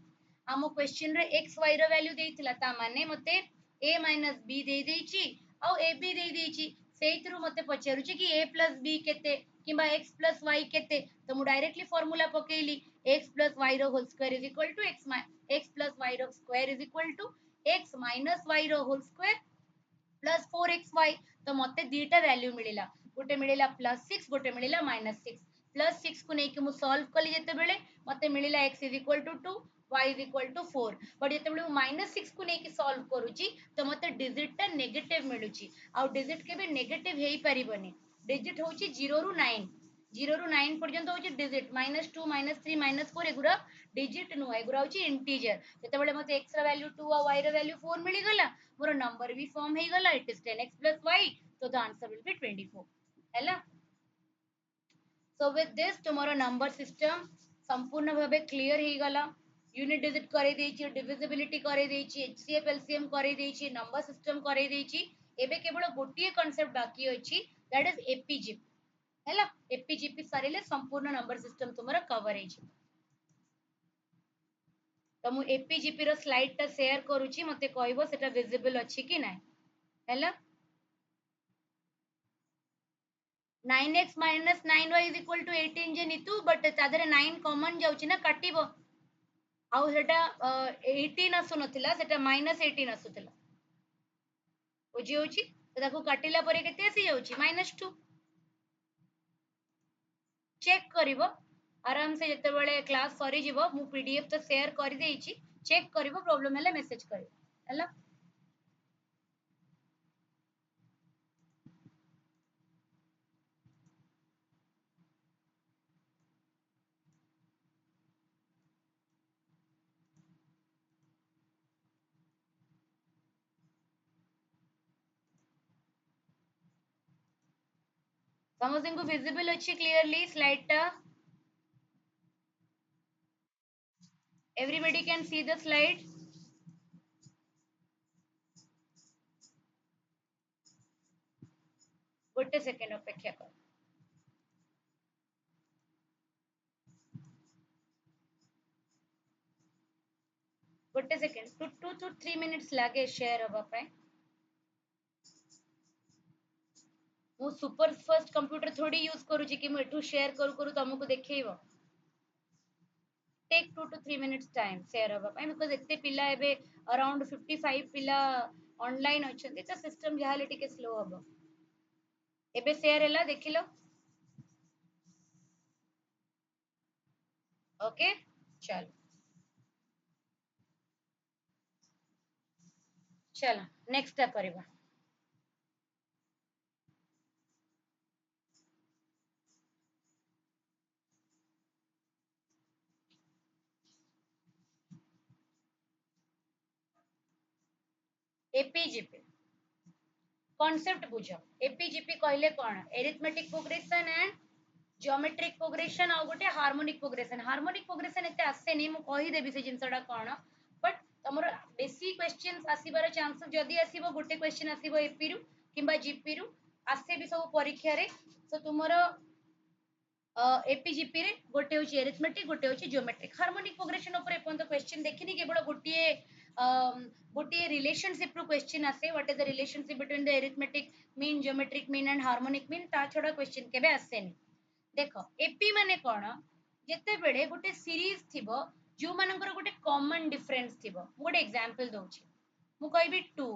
आमो क्वेश्चन रे x y रो वैल्यू देइथिला ता माने मते a माइनस b दे देइची और a b दे देइची सेइथरु मते पचारुची कि a प्लस b केते किंबा x प्लस y केते तो मु डायरेक्टली फार्मूला पकेइली x प्लस y रो whole square is equal to x plus y रो square is equal to x minus y रो होल स्क्वायर प्लस 4xy तो मते दीटा वैल्यू मिलिला गोटे मिलिला प्लस 6 गोटे मिलिला माइनस 6 प्लस 6 को नेकी मु सॉल्व कली जेते बेले मते मिलिला x is equal to 2 y is equal to 4 but जेते बेले माइनस 6 को नेकी सॉल्व करूची तो मते डिजिट ता नेगेटिव मिलुची आ डिजिट के भी नेगेटिव हेई परिबनी डिजिट होची 0 रु 9 0 रु 9 पर्यंत होची डिजिट -2 -3 -4 एगुरा डिजिट नु एगुरा होची इंटीजर जेते बेले मते x रा वैल्यू 2 और y रा वैल्यू 4 मिली गला मोर नंबर भी फॉर्म हे गला it is 10x plus y so the answer will be 24 हैला so with this tomorrow number system संपूर्ण भाबे क्लियर हे गला यूनिट डिजिट करे देछि डिविजिबिलिटी करे देछि एचसीएफ एलसीएम करे देछि नंबर सिस्टम करे देछि एबे केवल गोटिए कांसेप्ट बाकी अछि दैट इज एपीजीपी हैला एपीजीपी सरिले संपूर्ण नंबर सिस्टम तुमरा कवर हे छी तो मु एपीजीपी रो स्लाइड ता शेयर करूची मते कहबो सेटा विजिबल अछि कि नै हैला 9x minus 9y is equal to 18 जे नीतू बट तादरे 9 कॉमन जाउची ना काटिबो आउ सेटा 18 आसु नथिला सेटा -18 आसुतला बुझी होची तो ताको काटिला परे केते आसी जाउची -2 चेक करिवो आराम से जते बेले क्लास सरी जिवो मु पीडीएफ तो शेयर करि देइची चेक करिवो प्रॉब्लम हैले मेसेज करिवो हैला समझिंग को विजिबल अछि क्लियरली स्लाइड टा everybody can see the slide गोटे सेकंड अपेक्षा कर गोटे सेकंड 2 to 3 मिनिट्स लागे शेयर हबा पे मु सुपर फास्ट कंप्यूटर थोड़ी यूज करू छी कि मु एठू शेयर करू करू तुमको देखैबो टेक 2 to 3 minutes टाइम शेयर हबा पे बिकॉज़ एते पिला एबे अराउंड 55 पिला ऑनलाइन अछंती तो सिस्टम जहाले टिके स्लो हबो एबे शेयर हला देखिलो ओके चलो चलो नेक्स्ट टा करबा एपीजीपी कांसेप्ट बुझो एपीजीपी कहले कोन arithmetic progression and geometric progression और गोटे हार्मोनिक प्रोग्रेशन एते आसे नहीं मु कहि देबी से जिंसडा कोन बट तमरो बेसी क्वेश्चंस आसीबार चांस जदी आसीबो गोटे क्वेश्चन आसीबो एपी रु किबा जीपी रु आसे भी सब परीक्षा रे तो तुमरो एपीजीपी रे गोटे होची एरिथमेटिक गोटे होची ज्योमेट्रिक हार्मोनिक प्रोग्रेशन ऊपर एपन तो क्वेश्चन देखिनी केवल गोटिए गोटिए रिलेशनशिप रो क्वेश्चन आसे what is the relationship between the arithmetic mean geometric mean and harmonic mean ता छोडा क्वेश्चन केबे आसेनी देखो एपी माने कोन जेते बेले गोटे सीरीज थिबो जो मानकर गोटे कॉमन डिफरेंस थिबो गोटे एग्जांपल दोछि मु कहबी 2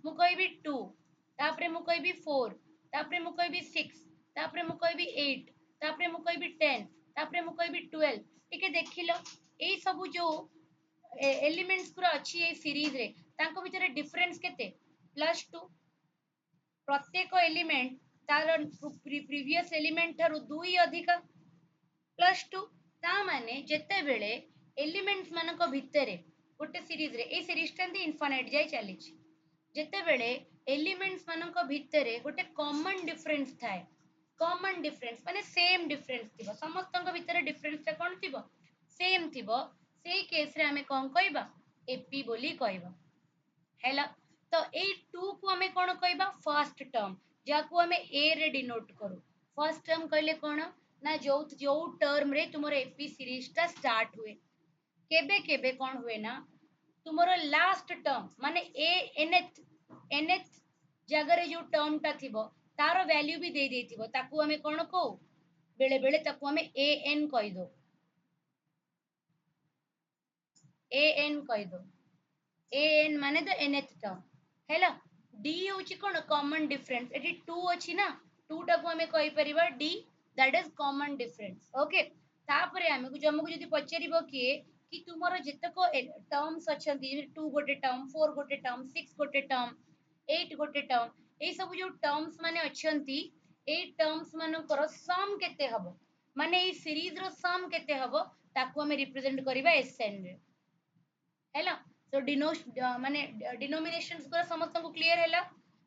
मु कहबी 2 तापरे मु कहबी 4 तापरे मु कहबी 6 तापरे मु कहबी 8 तापरे मु कहबी 10 तापरे मु कहबी 12 टिके देखिलो एई सब जो एलिमेंट्स पूरा अछि ए सीरीज रे तांको भितरे डिफरेंस केते +2 प्रत्येक एलिमेंट तार प्रीवियस एलिमेंट थारु 2 अधिक +2 ता माने जेते बेले एलिमेंट्स मानको भितरे गोटे सीरीज रे ए सीरीज टा इनफाइनाइट जाए चली जिते बेले एलिमेंट्स मानक भितर गोटे कॉमन डिफरेंस थाए कॉमन डिफरेंस माने सेम डिफरेंस थिबो समस्तक भितर डिफरेंस टा कोन थिबो सेम थिबो सेही केस रे हमें कोन कहबा एपी बोली कहबा हैला तो ए 2 को हमें कोन कहबा फर्स्ट टर्म जाको हमें ए रे डिनोट करू फर्स्ट टर्म कहले कोन ना जो जो टर्म रे तुमरो एपी सीरीज टा स्टार्ट हुए केबे केबे कोन हुए ना तुमरो लास्ट टर्म माने ए nth जगह रे जो टर्म टा थिबो तारो वैल्यू भी दे देथिबो ताकू हमें कोन को बेले बेले ताकू हमें an कहि दो an कहि दो an माने द nth टर्म हैला d होची कोन कॉमन डिफरेंस एटी 2 अछि ना 2 टा को हमें कहि परिबा d that is common difference okay तापरे हमें को जमको जदी पचरिबो कि तुमरो जितको टर्म्स अछंती 2 गोटे टर्म 4 गोटे टर्म 6 गोटे टर्म 8 गोटे टर्म ए सब जो टर्म्स माने अछंती ए टर्म्स मानकर सम केते हबो माने ए सीरीज रो सम केते हबो ताको हमें रिप्रेजेंट करबा एसएन रे हैला तो माने डिनोमिनेशंस पूरा समस्त को क्लियर हैला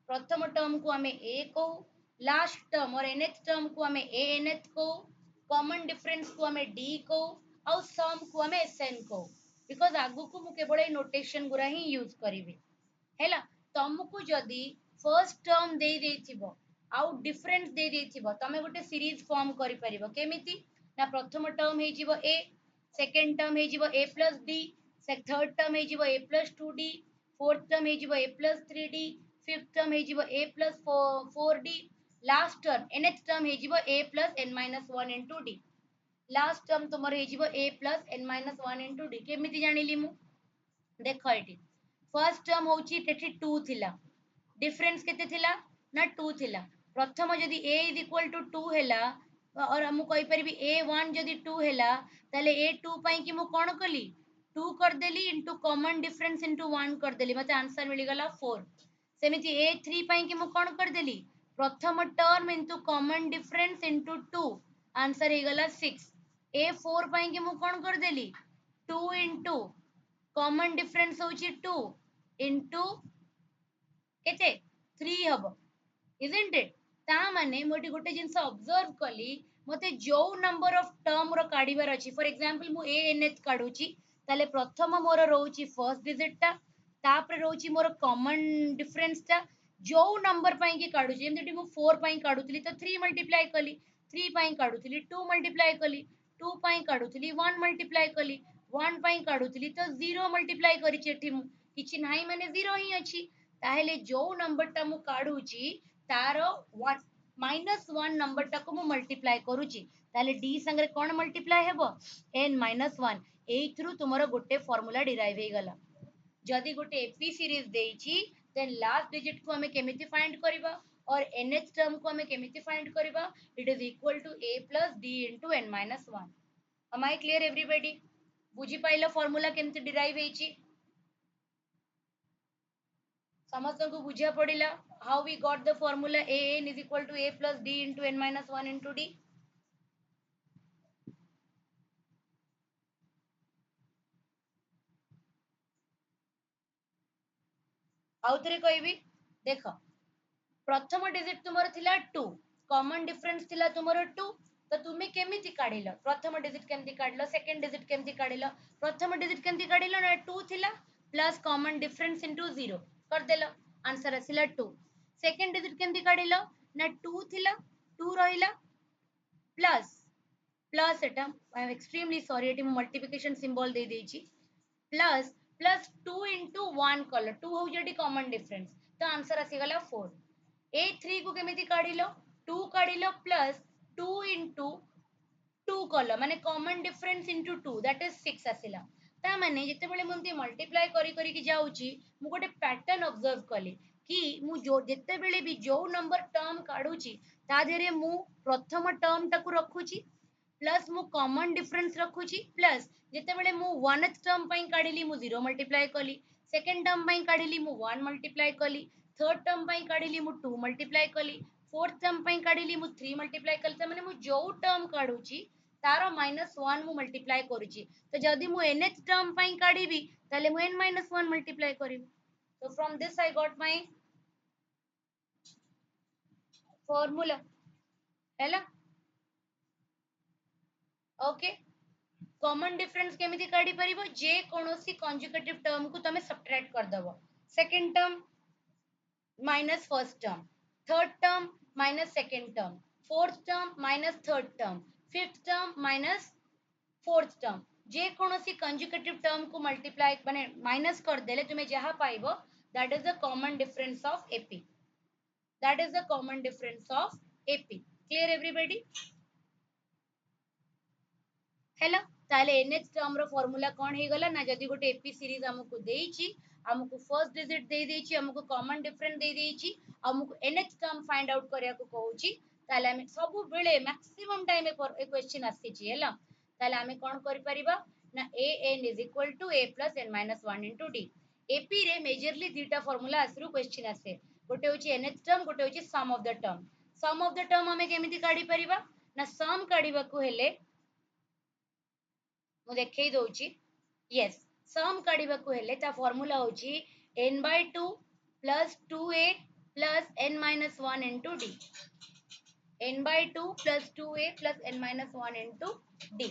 प्रथम टर्म को हमें a को लास्ट टर्म और nth टर्म को हमें a nth को कॉमन डिफरेंस को हमें d को और सम को हमें sn को बिकॉज़ आगु को मु केवल ए नोटेशन गुरा ही यूज करिवे हैला तुमको जदी फर्स्ट टर्म दे देथिबो आउ डिफरेंस दे देथिबो तमे गोटे सीरीज फॉर्म करि परिबो केमिति ना प्रथम टर्म हे जिवो a सेकंड टर्म हे जिवो a + d थर्ड टर्म हे जिवो a + 2d फोर्थ टर्म हे जिवो a + 3d फिफ्थ टर्म हे जिवो a + 4d last term nth term हे जिवो a + n - 1 into d last term तुमर हे जिवो a + n - 1 into d केमिति जानिली मु देखो एटी फर्स्ट टर्म होची तेठी 2 थिला डिफरेंस केते थिला ना 2 थिला प्रथम जदी a = 2 हैला और हम कहि परबी a1 जदी 2 हैला ताले a2 पई कि मु कोन कली 2 कर देली इनटू कॉमन डिफरेंस इनटू 1 कर देली मते आंसर मिली गला 4 सेमिति a3 पई कि मु कोन कर देली प्रथम term into common difference into 2 answer हे गला 6 a4 पई कि मु कोन कर देली 2 इनटू कॉमन डिफरेंस होची 2 इनटू केते 3 हबो isn't it ता माने मोटी गोटे जिंस ऑब्जर्व कली मते जो नंबर ऑफ टर्म रो काढिबार अछि फॉर एग्जांपल मु anth काढुची ताले प्रथम मोर रहउची फर्स्ट डिजिट ता तापर रहउची मोर कॉमन डिफरेंस ता जो नंबर पई की काढुची एमति मु 4 पई काढुतली तो 3 मल्टीप्लाई कली 3 पई काढुतली 2 मल्टीप्लाई कली 2 पई काढुतली 1 मल्टीप्लाई कली 1 पई काढुतली तो 0 मल्टीप्लाई करिछि एठी मु किछि नाही माने 0 ही अछि ताहेले जो नंबर ता मु काढुची तारो -1 नंबर टाको मु मल्टीप्लाई करूची ताले d संगे कोन मल्टीप्लाई हेबो n - 1 एई थ्रू तुमरो गोटे फार्मूला डिराइव हे गला जदी गोटे एपी सीरीज देइची देन लास्ट डिजिट को हमें केमिति फाइंड करबा और nth टर्म को हमें केमिति फाइंड करबा it is equal to a + d * n - 1 am I clear everybody बुझी पाइलो फार्मूला केमिति डिराइव हेची समस्त को बुझिया पड़िला how we got the formula an is equal to a plus d into n minus 1 into d आउतरे कहबी देखो प्रथम डिजिट तुमरो थिला 2 कॉमन डिफरेंस थिला तुमरो 2 तो तुमे केमिति काढिलो प्रथम डिजिट केमिति काढलो सेकंड डिजिट केमिति काढिलो प्रथम डिजिट केमिति काढिलो ना 2 थिला प्लस कॉमन डिफरेंस इनटू 0 कर देलो आंसर आसिला 2 सेकंड डिजिट केमिति काढिलो ना 2 थिला 2 रहिला प्लस प्लस एटा आई एम एक्सट्रीमली सॉरी एटी मल्टीप्लिकेशन सिंबल दे देची प्लस प्लस 2 into 1 कल 2 हो जेडी कॉमन डिफरेंस तो आंसर आसी गला 4 a3 को केमिति काढिलो 2 काढिलो प्लस 2 into 2 कल माने common difference into 2 that is 6 आसिला ता माने जते बेले मुंती मल्टीप्लाई करी करी की जाउची मु गोटे पैटर्न ऑब्जर्व कली कि मु जो जते बेले भी जो नंबर टर्म काढुची ता धेरे मु प्रथम टर्म टाकू रखुची प्लस मु कॉमन डिफरेंस रखुची प्लस जते बेले मु 1th टर्म पई काढिली मु 0 मल्टीप्लाई कली सेकंड टर्म पई काढिली मु 1 मल्टीप्लाई कली थर्ड टर्म पई काढिली मु 2 मल्टीप्लाई कली फोर्थ टर्म पई काढिली मु 3 मल्टीप्लाई कली त माने मु जो टर्म काढुची तार -1 मु मल्टीप्लाई करूची तो जदी मु nth टर्म पई काढीबी ताले मु n - 1 मल्टीप्लाई करिबी so from this I got my formula हैला ओके कॉमन डिफरेंस केमिति काढी परिबो जे कोनोसी कंजुगेटिव टर्म को तमे सब्ट्रैक्ट कर दबो second term minus first term third term minus second term fourth term minus third term fifth term minus fourth term जे कोनोसी कंजुगेटिव टर्म को मल्टीप्लाई माने माइनस कर देले तुमे जहा पाइबो that is the common difference of AP that is the common difference of AP clear everybody हेलो ताले एनएच टर्म रो फार्मूला कोन हे गला ना जदी गोटे एपी सीरीज हमकु देइची हमकु फर्स्ट डिजिट दे देइची हमकु कॉमन डिफरेंस दे देइची हमकु एनएच टर्म फाइंड आउट करिया को कहूची ताले हम सब बेले मैक्सिमम टाइम ए क्वेश्चन आसीची हेला ताले हम कोन करि परिबा ना a n इज equal to a plus n minus 1 into d AP रे मेजरली दुटा फार्मूला आसरु क्वेश्चन आसे गोटे होची एनएच टर्म गोटे होची सम ऑफ द टर्म हमें केमिति काढी परिबा ना सम काढीबा को हेले मु देखै दोची यस सम काढीबा को हेले ता फार्मूला होची n/2 plus 2a plus n - 1 into d n/2 plus 2a plus n - 1 into d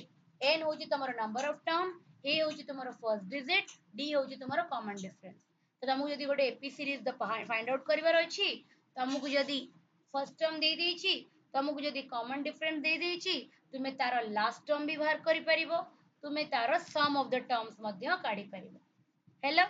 n होची तमरो नंबर ऑफ टर्म a होची तमरो फर्स्ट डिजिट d होची तमरो कॉमन डिफरेंस तो तमु जदी गोटे एपी सीरीज द फाइंड आउट करिवार अछि तमु जदी फर्स्ट टर्म दे देइची तमु जदी कॉमन डिफरेंस दे देइची तुमे तार लास्ट टर्म भी बाहर करि परिबो तुमे तार सम ऑफ द टर्म्स मध्य काढी परिबो हेलो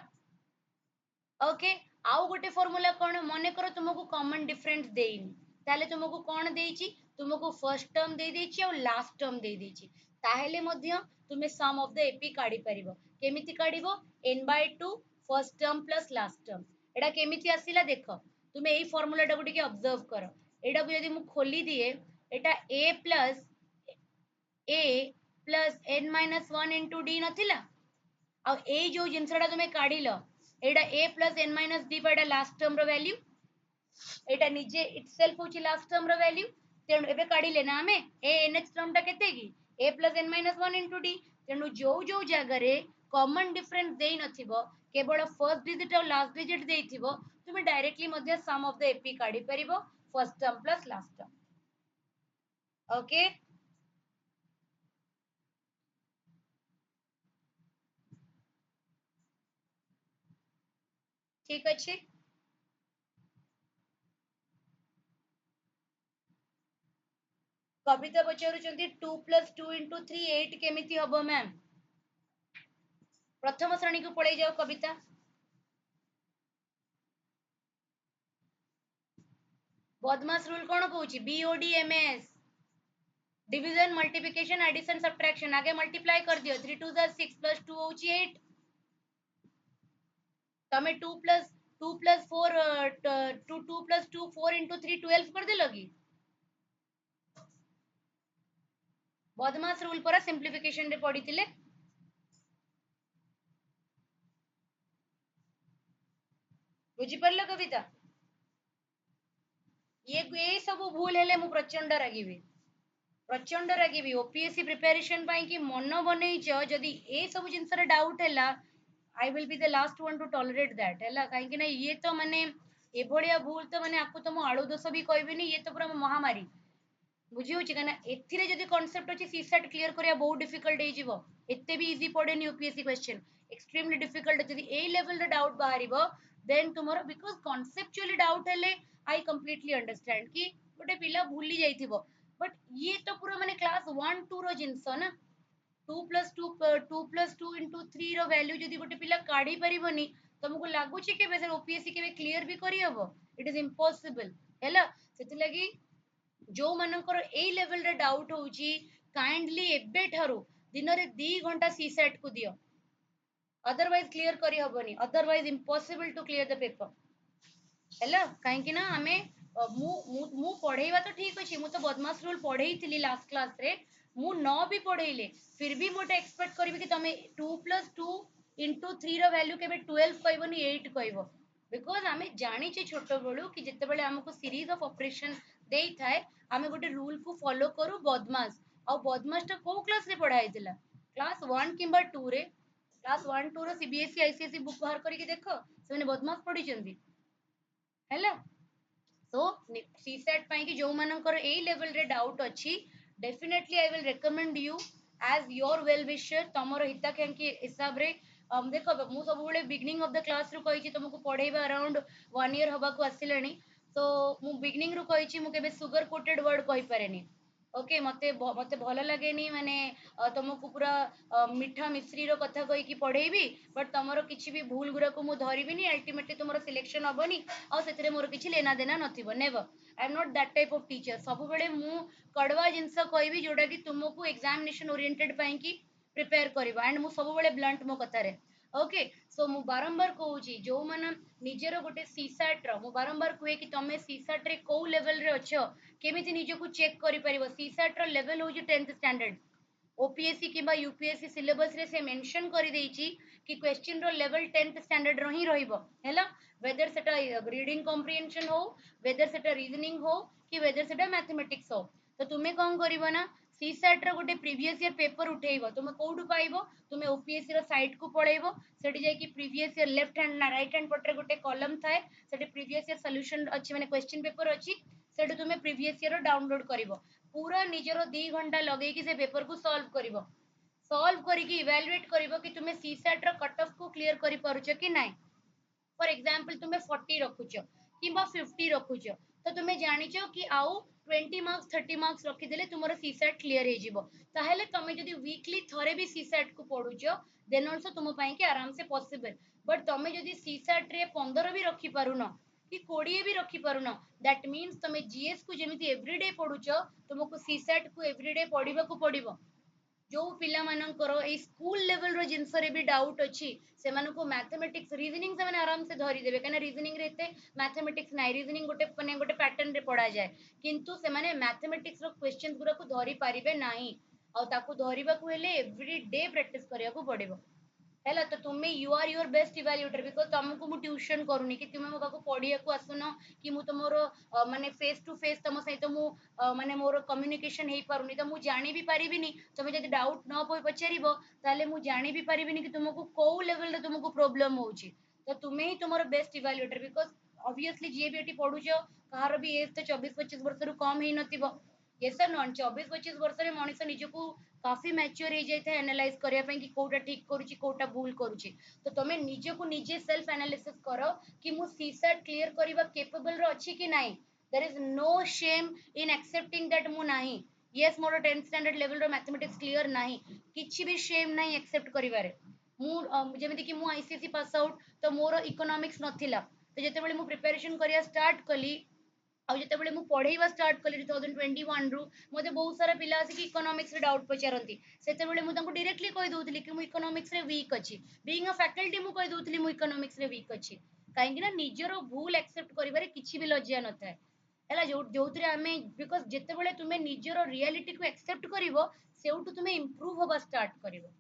ओके आउ गोटे फार्मूला कोन मने करो तुमको कॉमन डिफरेंस देइनी ताले तुमको कोन देइची तुमको फर्स्ट टर्म दे देइची और लास्ट टर्म दे देइची ताहेले मध्य तुमे सम ऑफ द एपी काढी परिबो केमिति काढीबो n/2 first term plus last term एडा केमिति आसीला देखो तुमे एई फार्मूला टा गुटी के ऑब्जर्व करो एडा को यदि मु खोली दिए एटा a plus a plus n - 1 into d नथिला आ ए जो जिनसडा तुमे काढिलो एडा a प्लस n - d बडा लास्ट टर्म रो वैल्यू एटा निजे इटसेल्फ होची लास्ट टर्म रो वैल्यू तेनु एबे काढिले ना हमें a nh टर्म टा केते की a plus n - 1 into d तेनु जो जो जगह रे कॉमन डिफरेंस देई नथिबो केवल फर्स्ट डिजिट और लास्ट डिजिट देइथिबो तुमे डायरेक्टली मध्य सम ऑफ द एपी काढी परिबो first term plus last term okay ठीक अछि कविता पचारुचंती 2 + 2 * 3 8 केमिति हबो मैम प्रथम श्रेणी को पढ़े जाओ कविता बदमाश रूल कोन कहूची BODMS division multiplication addition subtraction आगे मल्टीप्लाई कर दियो 3 2 6 + 2 होची 8 तमे 2 + 4 2 2 + 2 4 * 3 12 कर दे लगी बदमाश रूल पर सिंप्लिफिकेशन रे पढ़ितिले बुझी परलो कविता ये सब भूल हेले मु प्रचंड रागिबी ओपीएससी प्रिपरेशन पाई कि मन बनैछ जदी ए सब जिंस रे डाउट हैला I will be the last one two tolerate that हैला काहे कि ना ये तो माने ए भलिया भूल तो माने आपको तो मु आळु दोष भी कहबिनी ये तो पूरा महामारी बुझी होची काना एथिरे जदी कांसेप्ट अछि सीसेट क्लियर करिया बहुत डिफिकल्ट हे जिवो एते भी इजी पड़ेनी यूपीएससी क्वेश्चन एक्सट्रीमली डिफिकल्ट जदी ए लेवल रे डाउट बाहरिबो देन तुमरो बिकॉज़ कॉन्सेप्चुअली डाउट हेले आई कंप्लीटली अंडरस्टैंड कि गोटे पिला भूली जाइथिबो बट ये तो पूरा माने क्लास 1 2 रो जिंस ना 2 + 2 2 + 2 * 3 रो वैल्यू जदी गोटे पिला काढी परिबोनी तुमको लागु छी के बेसर ओपीएससी के क्लियर भी करी हबो इट इज इम्पॉसिबल हैला सेति लगी जो मानकर ए लेवल रे डाउट होची काइंडली एबे ठारू दिन रे 2 घंटा सी सेट को दियो अदरवाइज क्लियर करी हबनी otherwise impossible to clear the paper हैला काहे कि ना हमें मु मु पढेइबा तो ठीक अछि मु तो बदमाश रूल पढेइथिली लास्ट क्लास रे मु न भी पढेइले फिर भी मोटे एक्सपेक्ट करबी कि तमे 2 + 2 * 3 रो वैल्यू केबे 12 कहबनी 8 कहबो बिकॉज़ हमें जानी छे छोटो बळू कि जते बेले हमको सीरीज ऑफ ऑपरेशन देई थाए हमें गोटे रूल को फॉलो करू बदमाश ଆଉ ବଦମାସଟା କୋଉ କ୍ଲାସ ରେ ପଢା ହେଇଥିଲା? କ୍ଲାସ 1 କିମ୍ବା 2 ରେ। କ୍ଲାସ 1 2 ର ସିବିଏସଇ ଆଇସିଏସଇ ବୁକ୍ ବାହାର କରିକି ଦେଖ, ସେମାନେ ବଦମାସ ପଢିଛନ୍ତି ହେଲା। सो सीसैट ପାଇଁ କି ଯୋଉ ମାନଙ୍କର ଏଇ ଲେଭେଲ ରେ डाउट ଅଛି, definitely I will recommend you as your well wisher, तमरो हिताकांक्षी हिसाब रे। देखो मु सब बेले बिगनिंग ऑफ द क्लास रु कहिछि तुमको पढेबा अराउंड 1 ईयर हबा को आसिलानी। तो मु बिगनिंग रु कहिछि मु केबे सुगर कोटेड वर्ड कहि पारेनी। ओके मते मते भल लागेनी माने तुमको पूरा मिठा मिश्री रो कथा कहि की पढेबी, बट तमरो किछि भी भूल गुरा को मु धरिबिनी, अल्टीमेटली तुमरो सिलेक्शन हबनी आ सेतरे मोर किछि लेना देना नथिबो। Never, I am not that type of teacher. सब बेले मु कड़वा जिंस कहबी जोटा कि तुमको एग्जामिनेशन ओरिएंटेड पई की प्रिपेयर करबो, एंड मु सब बेले ब्लंट मो कथा रे। ओके सो मु बारंबार कहूची जो माने निजेरो गोटे सीसैट रो मु बारंबार कहे कि तमे सीसैट रे को लेवल रे अछो, केमिति निजको चेक करि परिबो। सीसैट रो लेवल होची 10th स्टैंडर्ड। ओपीएससी किंबा यूपीएससी सिलेबस रे से मेंशन करि देइची कि क्वेश्चन रो लेवल 10th स्टैंडर्ड रो ही रहिबो हैला। वेदर सेटा रीडिंग कॉम्प्रिहेंशन हो, वेदर सेटा रीजनिंग हो, कि वेदर सेटा मैथमेटिक्स हो। तो तुमे कोन करिवो ना, सीसैट रो गोटे प्रीवियस ईयर पेपर उठेइबो। तुमे कोडु पाइबो, तुमे ओपीएससी रो साइट को पळेइबो, सेठी जाय कि प्रीवियस ईयर लेफ्ट हैंड ना राइट हैंड पटरे गोटे कॉलम थाए, सेठी प्रीवियस ईयर सॉल्यूशन अछि माने क्वेश्चन पेपर अछि, सेठी तुमे प्रीवियस ईयर रो डाउनलोड करिवो। पूरा निजरो 2 घंटा लगेई कि से पेपर को सॉल्व करिवो। सॉल्व करिकि इवैल्यूएट करिवो कि तुमे सीसैट रो कट ऑफ को क्लियर करि पारुछ कि नाही। फॉर एग्जांपल तुमे 40 रखुछ किंबा 50 रखुछ, तो तुमे जानिचो कि आउ 20 मार्क्स 30 मार्क्स रखी देले तुमरो सीसैट क्लियर हे जिवो। ताहेले तुमे जदि वीकली थरे भी सीसैट को पढुचो, देन आल्सो तुम पई कि आराम से पॉसिबल। बट तुमे जदि सीसैट रे 15 भी रखी पारुनो कि 20 भी रखी पारुनो, दैट मीन्स तुमे जीएस को जेमिति एवरीडे पढुचो, तुमको सीसैट को एवरीडे पढिबा को पडिबो। जो पिला मानकर ए स्कूल लेवल रो जिंस रे भी डाउट अछि, से मानको मैथमेटिक्स रीजनिंग से माने आराम से धरि देबे, कने रीजनिंग रे एते मैथमेटिक्स नाइ। रीजनिंग गोटे माने गोटे पैटर्न रे पढ़ा जाय, किंतु से माने मैथमेटिक्स रो क्वेश्चंस गुरा को धरि पारिबे नाही। आ ताको धरिबा को हेले एवरी डे प्रैक्टिस करिया को पड़िबो हैला। तो तुम्हें you are your best evaluator, because तुमको मु ट्यूशन करूनी कि तुमे मो पाखु पढ़िया को आसुन, कि मु तुमरो माने फेस टू फेस तुम सहित मु माने मोर कम्युनिकेशन हे पारुनी, तो मु जानि भी परिबिनी। तुमे जदि डाउट न पचारिबो ताले मु जानि भी परिबिनी कि तुमको को लेवल रे तुमको प्रॉब्लम होउची। तो तुमे ही तुमरो बेस्ट इवैल्यूएटर, बिकॉज ऑब्वियसली जे भी एटी पढुचो कहार भी एज तो 24-25 वर्ष रु कम ही नथिबो। यस सर नॉन 24-25 वर्ष रे मनिष निजको काफी मैच्योर हो जाए एनालाइज करया पई कि कोटा ठीक करूची कोटा भूल करूची। तो तुमे निजे को निजे सेल्फ एनालिसिस करो कि मु सीसैट क्लियर करबा कैपेबल रो अछि कि नाही। There is no shame in accepting that मु नाही। Yes more 10th standard level रो मैथमेटिक्स क्लियर नाही, किछि भी शेम नाही एक्सेप्ट करिवारे। मु जेमिति कि मु आईसीएसई पास आउट, तो मोर इकोनॉमिक्स नथिला। तो जेते बेले मु प्रिपरेशन करिया स्टार्ट कली, आ जेतेबेले मु पढ़ेइबा स्टार्ट कली 2021 रु, मते बहुत सारा पिला आसी कि इकोनॉमिक्स रे डाउट पचारंती। सेतेबेले मु तांको डायरेक्टली कहि दउतली कि मु इकोनॉमिक्स रे वीक अछि। बीइंग अ फैकल्टी मु कहि दउतली मु इकोनॉमिक्स रे वीक अछि। काहेकि ना निजरो भूल एक्सेप्ट करिबारे किछि भी लज्जा नथाय हैला। जोउतरे आमे बिकॉज़ जेतेबेले तुमे निजरो रियलिटी को एक्सेप्ट करिवो, सेउटु तुमे इंप्रूव होबा स्टार्ट करिवो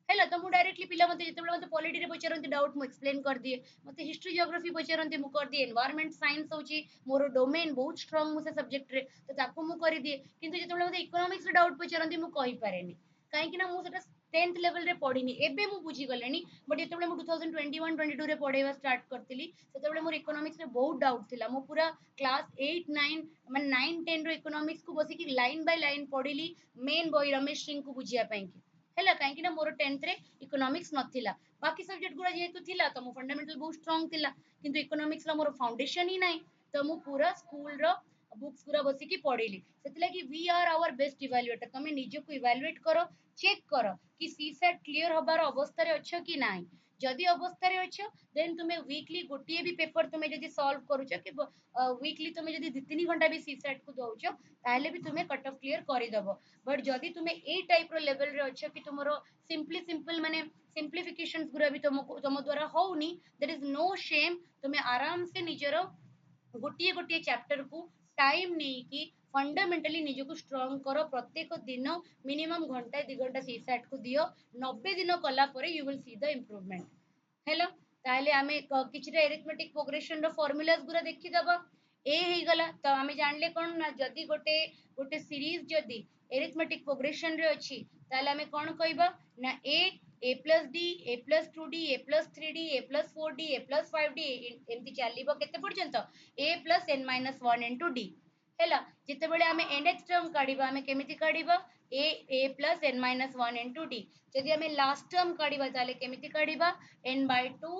हैला। तो मु डायरेक्टली पिला मते जेतेबेले मते पॉलिटी रे पचारंती डाउट मु एक्सप्लेन कर दिए, मते हिस्ट्री ज्योग्राफी पचारंती मु कर दिए, एनवायरनमेंट साइंस होची मोर डोमेन बहुत स्ट्रांग मु से सब्जेक्ट रे, तो ताको मु कर दिए। किंतु जेतेबेले मते इकोनॉमिक्स रे डाउट पचारंती मु कहि पारेनी, काहे कि ना मु सेटा 10th लेवल रे पढ़िनी। एबे मु बुझी गलेनी, बट जेतेबेले मु 2021-22 रे पढ़ेबा स्टार्ट करतिली, सेतेबेले मोर इकोनॉमिक्स रे बहुत डाउट थिला। मु पूरा क्लास 8 9 माने 9 10 रो इकोनॉमिक्स को बसी कि लाइन बाय लाइन पढ़िली, मेन बॉय रमेश सिंह को बुझिया पई कि हैला। काहे कि ना मोर 10th रे इकोनॉमिक्स नथिला। बाकी सब्जेक्ट गुरा जेहेतु थिला, तो मो फंडामेंटल बहुत स्ट्रांग थिला, किंतु इकोनॉमिक्स ला मोर फाउंडेशन ही नाही। तो मु पूरा स्कूल रो बुक्स पूरा बसी कि पढ़िली। सेतला कि we are our best evaluator. तमे निजे को इवैल्यूएट करो, चेक करो कि सीसैट क्लियर होबार अवस्था रे अछो कि नाही। जदि अवस्था रे अछो, देन तुमे वीकली गोटिए भी पेपर तुमे जदि सॉल्व करूचो कि वीकली तुमे जदि 2-3 घंटा भी सीसैट को दउचो, ताहले भी तुमे कट ऑफ क्लियर करि दबो। बट जदि तुमे ए टाइप रो लेवल रे अछो कि तुमरो सिंपल माने सिंप्लिफिकेशंस गुरा भी तुमको तुम द्वारा होउनी, देयर इज नो शेम। तुमे आराम से निजरो गोटिए गोटिए चैप्टर को टाइम नहीं कि फंडामेंटली निजको स्ट्रांग करो। प्रत्येक दिन मिनिमम घंटा 2 घंटा सीसैट को दियो। 90 दिन कला परे you will see the improvement hello. ताहले आमे किछटा एरिथमेटिक प्रोग्रेशन रो फार्मूलास गुरा देखि दबा। ए ही गला तो आमे जानले कोन ना जदी गोटे गोटे सीरीज जदी एरिथमेटिक प्रोग्रेशन रे अछि ताले आमे कोन कहबा ना a plus d a plus 2d a plus 3d a plus 4d a plus 5d एमती चलीबो केते पर्यंत a plus n minus 1 into d हैला जिते बेले आमे nth टर्म काढिबा आमे केमिति काढिबा a plus n minus 1 into d जदी आमे लास्ट टर्म काढिबा ताले केमिति काढिबा n by 2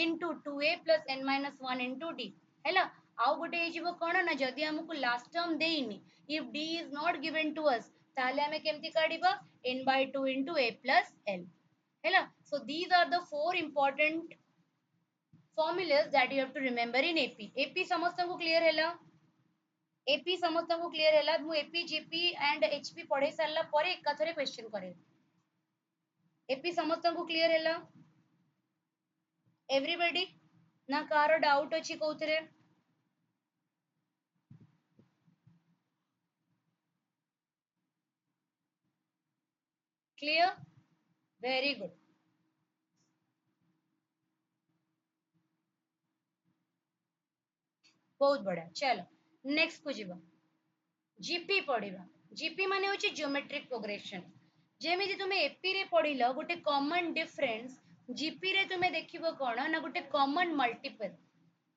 into 2a plus n minus 1 into d हैला आउ गोटे हेजिबो कोन ना जदी हमकु लास्ट टर्म देइनी if d is not given to us ताले आमे केमिति काढिबा n by 2 into a plus l हैला so these are the four important formulas that you have to remember in ap समस्त को क्लियर हैला एपी समस्त को क्लियर हैला मु एपी जीपी एंड एचपी पढे सारला परे एकाथरे क्वेश्चन करे एपी समस्त को क्लियर हैला एवरीबॉडी ना कार डाउट अछि कोथरे क्लियर वेरी गुड बहुत बढ़िया चलो नेक्स्ट को जीवा जीपी पढ़िबा जीपी माने होची ज्योमेट्रिक प्रोग्रेशन जेमिति तुमे एपी रे पढ़िलो गोटे कॉमन डिफरेंस जीपी रे तुमे देखिबो कोन ना गोटे कॉमन मल्टीपल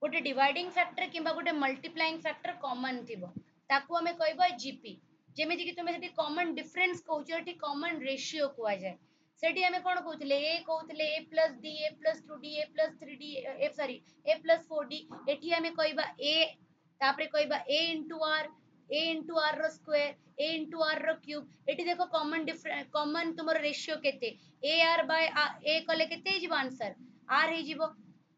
गोटे डिवाइडिंग फैक्टर किबा गोटे मल्टीप्लाइंग फैक्टर कॉमन थिबो ताकू हमें कहबा जीपी जेमिति कि तुमे सेठी कॉमन डिफरेंस कहउछ एठी कॉमन रेशियो कुआ जाय सेठी हमें कोन कहउतले ए कहउतले a plus d a plus 2d a plus 3d a sorry a plus 4d एठी हमें कहबा ए तापरे कहबा a into r रो स्क्वायर a into r रो क्यूब एठी देखो कॉमन डिफरेंस कॉमन तुमर रेशियो केते a r बाय a कले केते हिजबो आंसर r हिजबो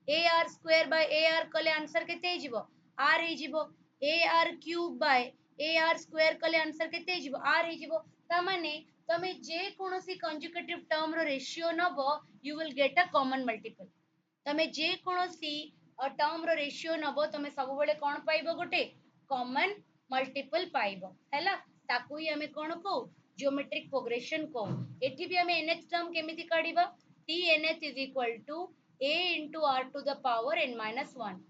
a r square by a r कले आंसर केते हिजबो r हिजबो a r cube by a r square कले आंसर केते हिजबो r हिजबो ता माने तमे जे कोनोसी कंजुगेटिव टर्म रो रेशियो नबो you will get a common multiple तमे जे कोनोसी टर्म रो रेशियो नबो तमे सब बेले कोन पाइबो गोटे कॉमन मल्टीपल पाइबो हैला ताकू ही हमें कोन को ज्योमेट्रिक प्रोग्रेशन को एठी भी हमें nth टर्म केमिति काढिबा t nth is equal to a into r to the power n minus 1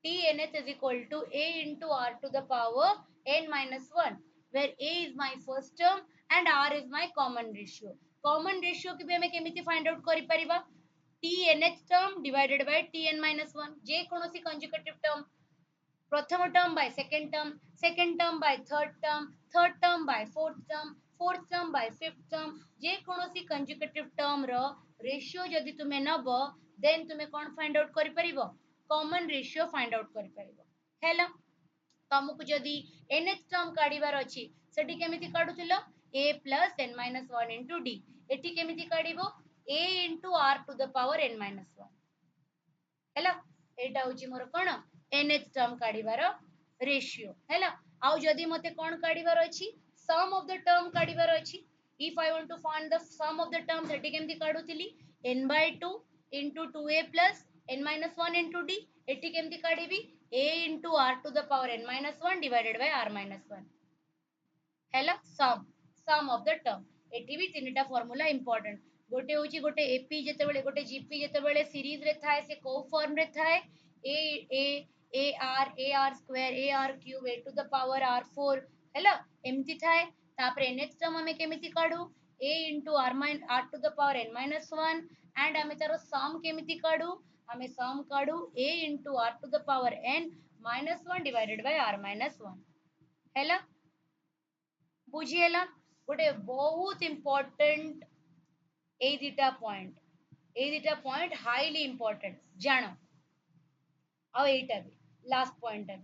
t nth is equal to a into r to the power n minus 1 where a is my first term and r is my common ratio की भी हमें केमिति find out करि परिबा t nth term divided by tn minus 1 जे कोनोसी conjugative term प्रथम term by second term by third term by fourth term by fifth term जे कोनोसी कंजुगेटिव टर्म रो रेशियो जदी तुमे नबो देन तुमे कोन फाइंड आउट करि परिबो कॉमन रेशियो फाइंड आउट करि परिबो हैला तमको जदी nth टर्म काढिबार अछि सेठी केमिति काढुथिलो a plus n minus 1 into d एठी केमिति काढिबो a into r to the power n minus 1 हैला एटा होची मोर कोन nth टर्म काढिबार रेशियो हैला आउ जदी मते कोन काढिबार अछि सम ऑफ द टर्म काढिबार अछि if I want to find the sum of the term सेठी केमिति काढुथिली n by 2 into 2a plus n minus 1 into d एठी केमिति काढिबी a into r to the power n minus 1 divided by r minus 1 हैला सम of the term एठी भी तीनटा formula important गोटे होची गोटे एपी जेते बेले गोटे जीपी जेते बेले सीरीज रे थाए से को फॉर्म रे थाए a a a r square a r cube a to the power r 4 हैला एमती थाए तापर nth टर्म हमें केमिति काढू a into r to the power n minus 1 and हमें तारो सम केमिति काढू हमें सम काढू a into r to the power n minus 1 divided by r minus 1 हैला बुझिएला गोटे बहुत इंपोर्टेंट ए दिटा पॉइंट हाईली इंपोर्टेंट जानो आ एटा भी लास्ट पॉइंट है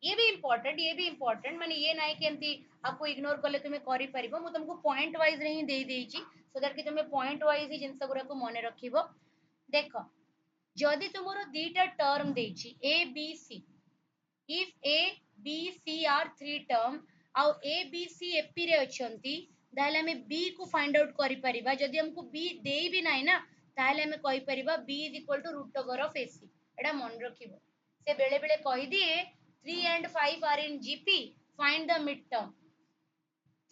ये भी इंपोर्टेंट माने ये नाही कि एमती आपको इग्नोर करले तुमे करि परिबो मु तुमको पॉइंट वाइज रे ही दे देची सो दैट कि तुमे पॉइंट वाइज ही जिंस गुरा को मने रखिबो देखो जदी तुमरो दीटा टर्म देची a b c if a b c are three term आउ a b c एपी रे अछंती ताहले हमें b को फाइंड आउट करि परिबा जदी हमको b देई भी नाही ना ताहले हमें कहि परिबा b is equal to root over of ac एडा मन रखिबो से बेले बेले कहि दिए 3 and 5 are in gp find the mid term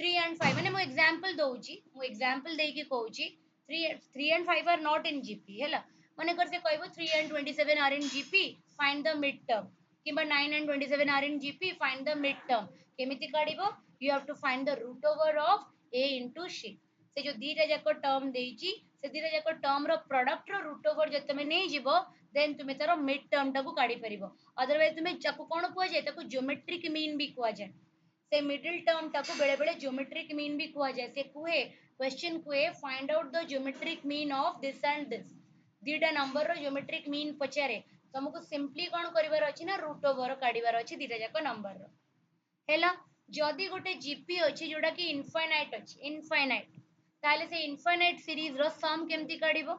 3 and 5 माने मु एग्जांपल देई के कहूची 3 and 5 are not in gp हैला माने कर से कहबो 3 and 27 are in gp find the mid term किंबा 9 and 27 are in GP, find the mid term केमिति काढिबो you have to find the root over of a into c से जो दीटा जाको टर्म देइची से दीटा जाको टर्म रो प्रोडक्ट रो रूट ओवर जे तमे नै जिवो देन तुमे तारो मिड टर्म टाको काढी परिबो अदरवाइज तुमे जाको कोन कुआ जाय ताको ज्योमेट्रिक मीन भी कुआ जाय से मिडिल टर्म टाको बेले बेले ज्योमेट्रिक मीन भी कुआ जाय से कुए क्वेश्चन कुए find out the geometric mean of this and this दीटा नंबर रो ज्योमेट्रिक मीन पचारे तुमको सिंपली कोन करिवार अछि ना रूट ओवर काढिवार अछि दीटा जाको नंबर रो हेला जदी गोटे जीपी अछि जोडा कि इनफाइनाइट अछि इनफाइनाइट ताले से इनफाइनाइट सीरीज रो सम केमती काढिबो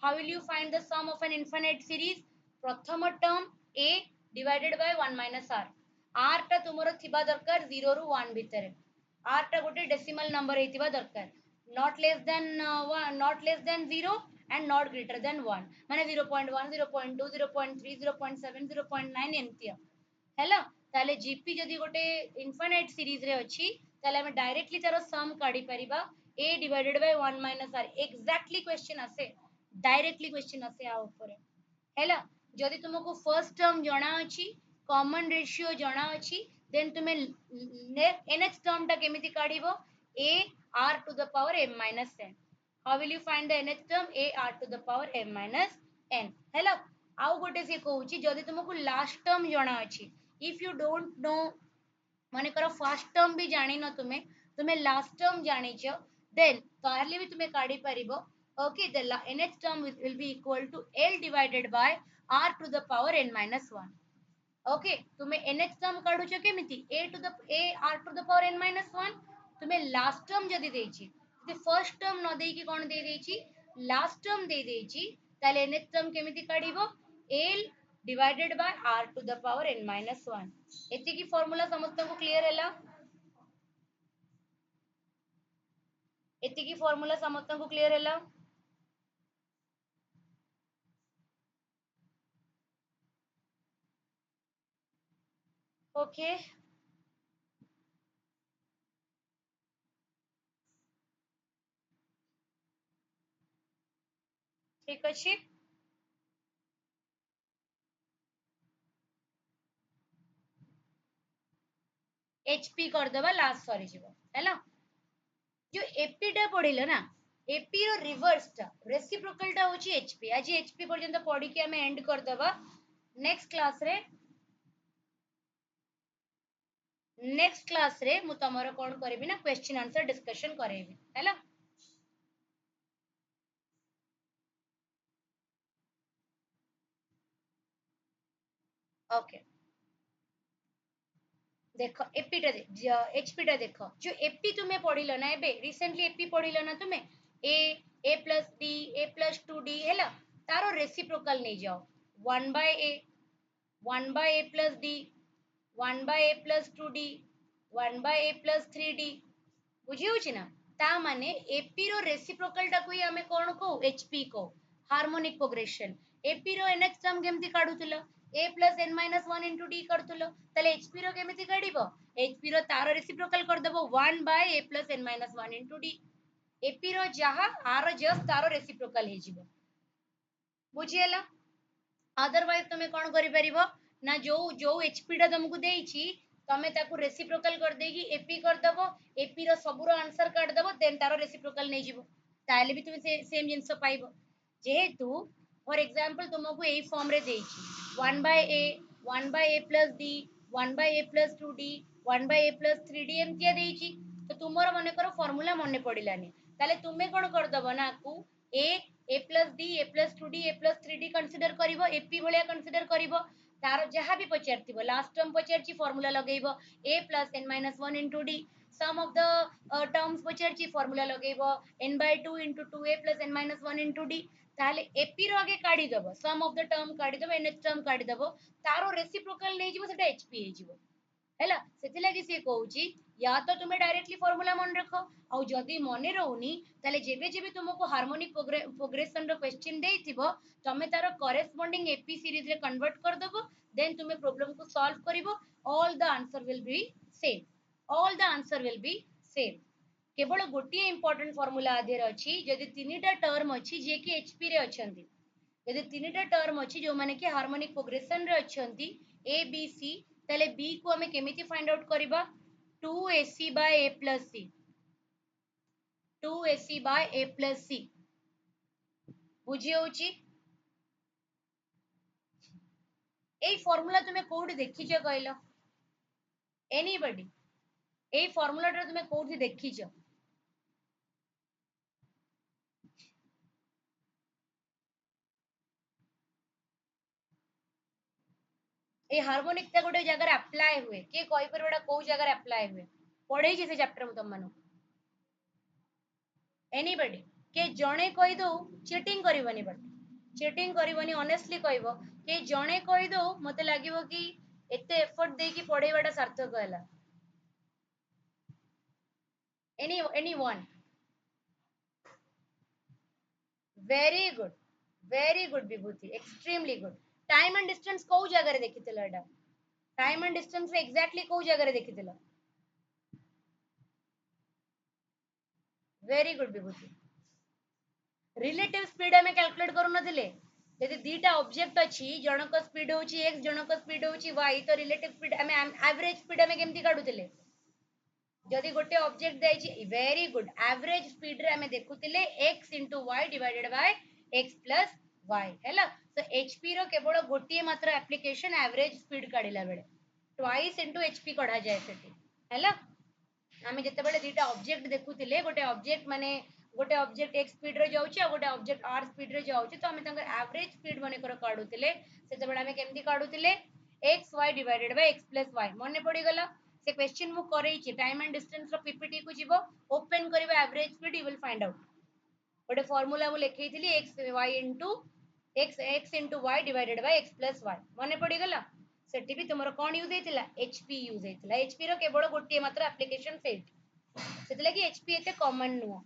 how will you find the sum of an infinite series प्रथम term a divided by 1 minus r r टा तुमरो थिबा दरकार 0 रु 1 भितरे r टा गोटे डेसिमल नंबर हेतिबा दरकार not less than 0 and not greater than 1 माने 0.1 0.2 0.3 0.7 0.9 एमतिया हैला ताले जीपी जदी गोटे इनफाइनाइट सीरीज रे अछि ताले हम डायरेक्टली तारो सम काढी परिबा a divided by 1 minus r exactly question आसे डायरेक्टली क्वेश्चन आसे आ ऊपर हैला जदी तुमको फर्स्ट टर्म जणा अछि कॉमन रेशियो जणा अछि देन तुमे nth टर्म टा केमिति काढिबो a r to the power m minus n how will you find the nth term a r to the power m minus n हैला आउ गोटे से कहूची जदी तुमको लास्ट टर्म जणा अछि if you don't know माने करो फर्स्ट टर्म भी जानि न तुमे लास्ट टर्म जानिछो देन तारले भी तुमे काढी परिबो okay the nth term will be equal to l divided by r to the power n minus 1 okay तुम्हें nth टर्म काढू छ केमिति a to the a r to the power n minus 1 तुम्हें लास्ट टर्म जदी देछि जे first term न देई कि कोन दे देछि लास्ट टर्म दे देछि ताले nth टर्म केमिति काढिबो l divided by r to the power n minus 1 एति की फार्मूला समस्त को क्लियर हैला एति की फार्मूला समस्त को क्लियर हैला ओके ठीक अछि एचपी कर देबा लास्ट सॉरी जीवो हैला जो एपी टा पढिलो ना एपी रो रिवर्स टा रेसिप्रोकल टा होची एचपी आज एचपी पर्यंत पढी के हमें एंड कर देबा नेक्स्ट क्लास रे मु तमरो कोन करबी ना क्वेश्चन आंसर डिस्कशन करेबी हैला ओके देखो एपी टा एचपी टा देखो जो एपी तुम्हें पढिलो ना एबे रिसेंटली एपी पढिलो ना तुम्हें a plus d a plus 2d हैला तारो रेसिप्रोकल नहीं जाओ 1 by a 1 by a plus d 1 by a plus 2d 1 by a plus 3d बुझी होची ना ता माने एपी रो रेसिप्रोकल टा कोई हमें कोन को एचपी को हार्मोनिक प्रोग्रेशन एपी रो nth टर्म केमती काढुतलो a plus n minus 1 into d करतुलो तले hp रो केमिति काढिबो hp रो तारो रेसिप्रोकल कर देबो 1 by a plus n minus 1 into d ap रो जहा r जस्ट तारो रेसिप्रोकल हे जिवो बुझियला अदरवाइज तमे कोन करि परिबो ना जो जो hp टा तुमको देइछि तमे ताकू रेसिप्रोकल कर देगी एपी कर दबो एपी रो सबरो आंसर काट दबो देन तारो रेसिप्रोकल नै जिवो ताले भी तुमे सेम जिंस पाइबो जेहेतु फॉर एग्जांपल तुमको ए फॉर्म रे देइछि 1 by a 1 by a plus d 1 by a plus 2d 1 by a plus 3d एमतिया देइछि तो तुमरो मने करो फार्मूला मने पडिलानी ताले तुमे कोन कर दबो ना को a plus d a plus 2d a plus 3d consider करिवो एपी भलिया कंसीडर करिवो तारो जहा भी पचारथिबो लास्ट टर्म पचारछि फार्मूला लगेइबो a plus n minus 1 into d sum of the terms पचारछि फार्मूला लगेइबो n by 2 into 2a plus n minus 1 into d ताले एपी रो आगे काढी दबो सम ऑफ द टर्म काढी दबो nth टर्म काढी दबो तारो रेसिप्रोकल नै जिवो सेटा hp हे जिवो हैला सेति लागि से कहूची या तो तुम्हें डायरेक्टली फार्मूला मन रखो और जदी मने रहउनी ताले जेबे जेबे तुमको हार्मोनिक प्रोग्रेशन रो क्वेश्चन देइथिबो तमे तारो करेस्पोंडिंग एपी सीरीज रे कन्वर्ट कर दबो देन तुमे प्रॉब्लम को सॉल्व करिवो all the answer will be same all the answer will be same केवल गोटिए इंपोर्टेंट फार्मूला आधेर अछि जदी तीनटा टर्म अछि जे कि एचपी रे अछंती यदि तीनटा टर्म अच्छी जो माने कि हार्मोनिक प्रोग्रेशन रे अछंती ए बी सी ताले बी को हमें केमिति फाइंड आउट करबा 2ac by a plus c 2ac by a plus c बुझी होची এই ফর্মুলা তুমি কোউটি দেখিছো কইলো এনিবডি এই ফর্মুলাটা তুমি কোউটি দেখিছো এই হারমোনিকটা গোটে জায়গায় আপ্লাই हुए কে কই পরবটা কোউ জায়গায় আপ্লাই हुए পড়াই যে চ্যাপ্টার মু তম মানো एनीबडी के जणे कहि दो चीटिंग करबनी बट चीटिंग करबनी ऑनेस्टली कहबो के जणे कहि दो मते लागिवो कि एते एफर्ट दे कि पढेबाटा सार्थक हैला any one very good Vibhuti extremely good time and distance को जगह रे देखिथिला एटा टाइम एंड डिस्टेंस रे एग्जैक्टली को जगह रे देखिथिला वेरी गुड विभूति रिलेटिव स्पीड हमें कैलकुलेट करू नथिले यदि दीटा ऑब्जेक्ट अछि जनक स्पीड होची x जनक स्पीड होची y तो रिलेटिव स्पीड हमें एवरेज स्पीड हमें केमती काढुतिले जदि गोटे ऑब्जेक्ट देछि वेरी गुड एवरेज स्पीड रे हमें देखुतिले x y divided by x plus y हैला तो hp रो केवल गोटिए मात्र एप्लीकेशन एवरेज स्पीड काढिला बेले ट्वाइस hp कढा जाय सेठी हैला आमे जते बेले दीटा ऑब्जेक्ट देखुतिले गोटे ऑब्जेक्ट माने गोटे ऑब्जेक्ट x स्पीड रे जाउची आ गोटे ऑब्जेक्ट r स्पीड रे जाउची तो हमें तंगर एवरेज स्पीड माने कर काढुतिले सेते बेले हमें केमती काढुतिले x y divided by x plus y मने पड़ी गला से क्वेश्चन मु करई छी टाइम एंड डिस्टेंस रो पीपीटी को जीवो ओपन करबा average speed you will find out गोटे फार्मूला मु लिखैथिली x y x y divided by x plus y मने पड़ी गला सेठी भी तुमरो कोन यूज हेतिला hp यूज हेतिला hp रो केवल गोटिए मात्र एप्लीकेशन सेट सेतले कि hp एते कॉमन नुओ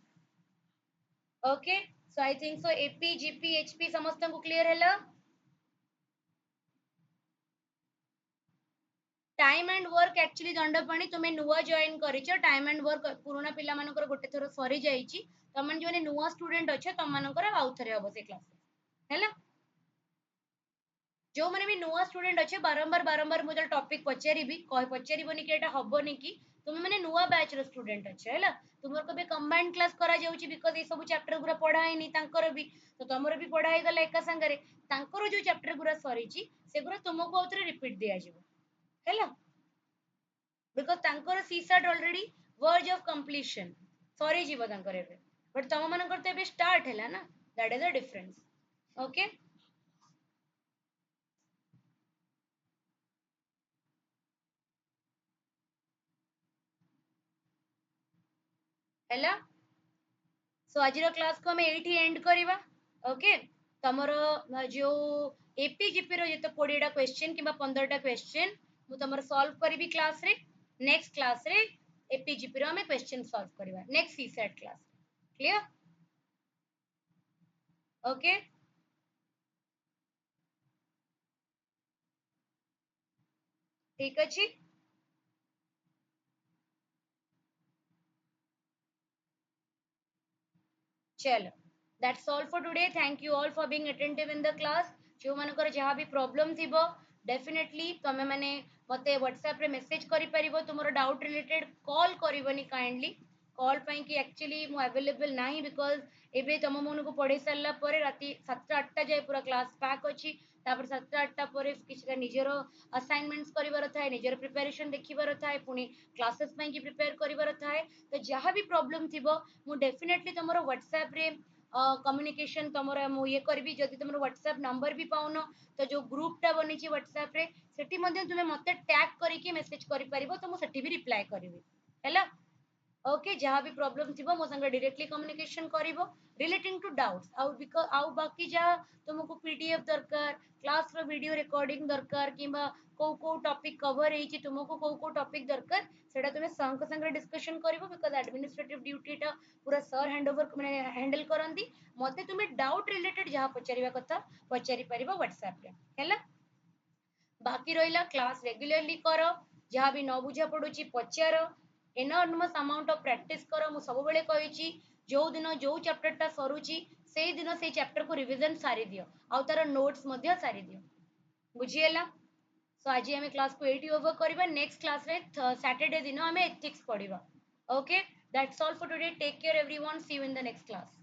okay so I think so ap gp hp समस्त को क्लियर हैला time and work actually Dandapani तुम्हें नुआ जॉइन करिचो टाइम एंड वर्क पुराना पिला मानकर गोटे थरो सरी जाईची तमन जो नुआ स्टूडेंट अच्छे तम मानकर आउ थरे हबो से क्लास हैला जो माने भी नुआ स्टूडेंट अच्छे बारंबार बारंबार मुझे टॉपिक पचारिबी कह पचारिबनी कि एटा हबोनी कि तुम माने नुआ बैच रो स्टूडेंट अच्छे हैला तुमर को भी कंबाइंड क्लास करा जाउची बिकॉज़ ए सब चैप्टर गुरा पढ़ाई नि तांकर भी तो तमर भी पढ़ाई गला एका संगरे तांकर जो चैप्टर गुरा सरीची से गुरा तुमको आउथरे रिपीट दिया जिवो हैला बिकॉज तांकर CSAT already verge of completion sorry जीव तांकर एबे बट तम मानकर तो एबे स्टार्ट हैला ना that is the difference okay हैला सो आज क्लास को हमें एठी एंड करबा ओके तमरो जो एपीजीपी रो जते 20 टा क्वेश्चन किबा 15 टा क्वेश्चन मु तमरो सॉल्व करबी क्लास रे नेक्स्ट क्लास रे एपीजीपी रो हमें क्वेश्चन सॉल्व करबा next CSAT class clear okay ठीक अछि चलो that's all for today thank you all for being attentive in the class जो मानकर जहां भी प्रॉब्लम थिबो डेफिनेटली तमे माने मते व्हाट्सएप रे मैसेज करि परिबो तुमरो डाउट रिलेटेड कॉल करिवनी काइंडली कॉल पई कि एक्चुअली मु अवेलेबल नाही बिकॉज़ एबे तम मन को पढ़े सरला परे राती 7-8 जाय पूरा क्लास पैक अछि तापर 7-8 परे किछटा निजर असाइनमेंट्स करिवार थाए निजर प्रिपरेशन देखिबार थाए पुनी क्लासेस पई कि प्रिपेयर करिवार थाए तो जहां भी प्रॉब्लम थिबो मु डेफिनेटली तमरो व्हाट्सएप रे कम्युनिकेशन तमरो मु ये करबी जदि तमरो व्हाट्सएप नंबर भी पाउनो तो जो ग्रुप टा बनी छि व्हाट्सएप रे सेठी मध्ये तुमे मते टैग करी के मैसेज करि परिबो तो मु सेठी भी रिप्लाई करबी हैला ओके जहां भी प्रॉब्लम थिबो मो संग डायरेक्टली कम्युनिकेशन करिवो रिलेटिंग टू डाउट्स आउ बाकी जा तुमको पीडीएफ दरकार क्लास रो वीडियो रिकॉर्डिंग दरकार किबा को टॉपिक कवर हेची तुमको को टॉपिक दरकार सेटा तुमे संग संग डिस्कशन करिवो बिकॉज़ एडमिनिस्ट्रेटिव ड्यूटी टा पूरा सर हैंडओवर माने हैंडल करंती मते तुमे डाउट रिलेटेड जहां पचारिबा कथा पचारि परिबो व्हाट्सएप रे हैला बाकी रहिला क्लास रेगुलरली करो जहां भी न बुझा पडुची पचारो एनॉर्मस अमाउंट ऑफ प्रैक्टिस करो मु सब बेले कहिची जो दिन जो चैप्टर टा सरुची ସେଇ ଦିନ ସେଇ ଚैप्टर को रिवीजन सारी दियो आउ तार नोट्स मध्य सारी दियो बुझिहेला सो आज आम क्लास को एटी ओवर करबा नेक्स्ट क्लास रे सैटरडे दिन आम एथिक्स पढ़िबा okay that's all for today take care everyone see you in the next class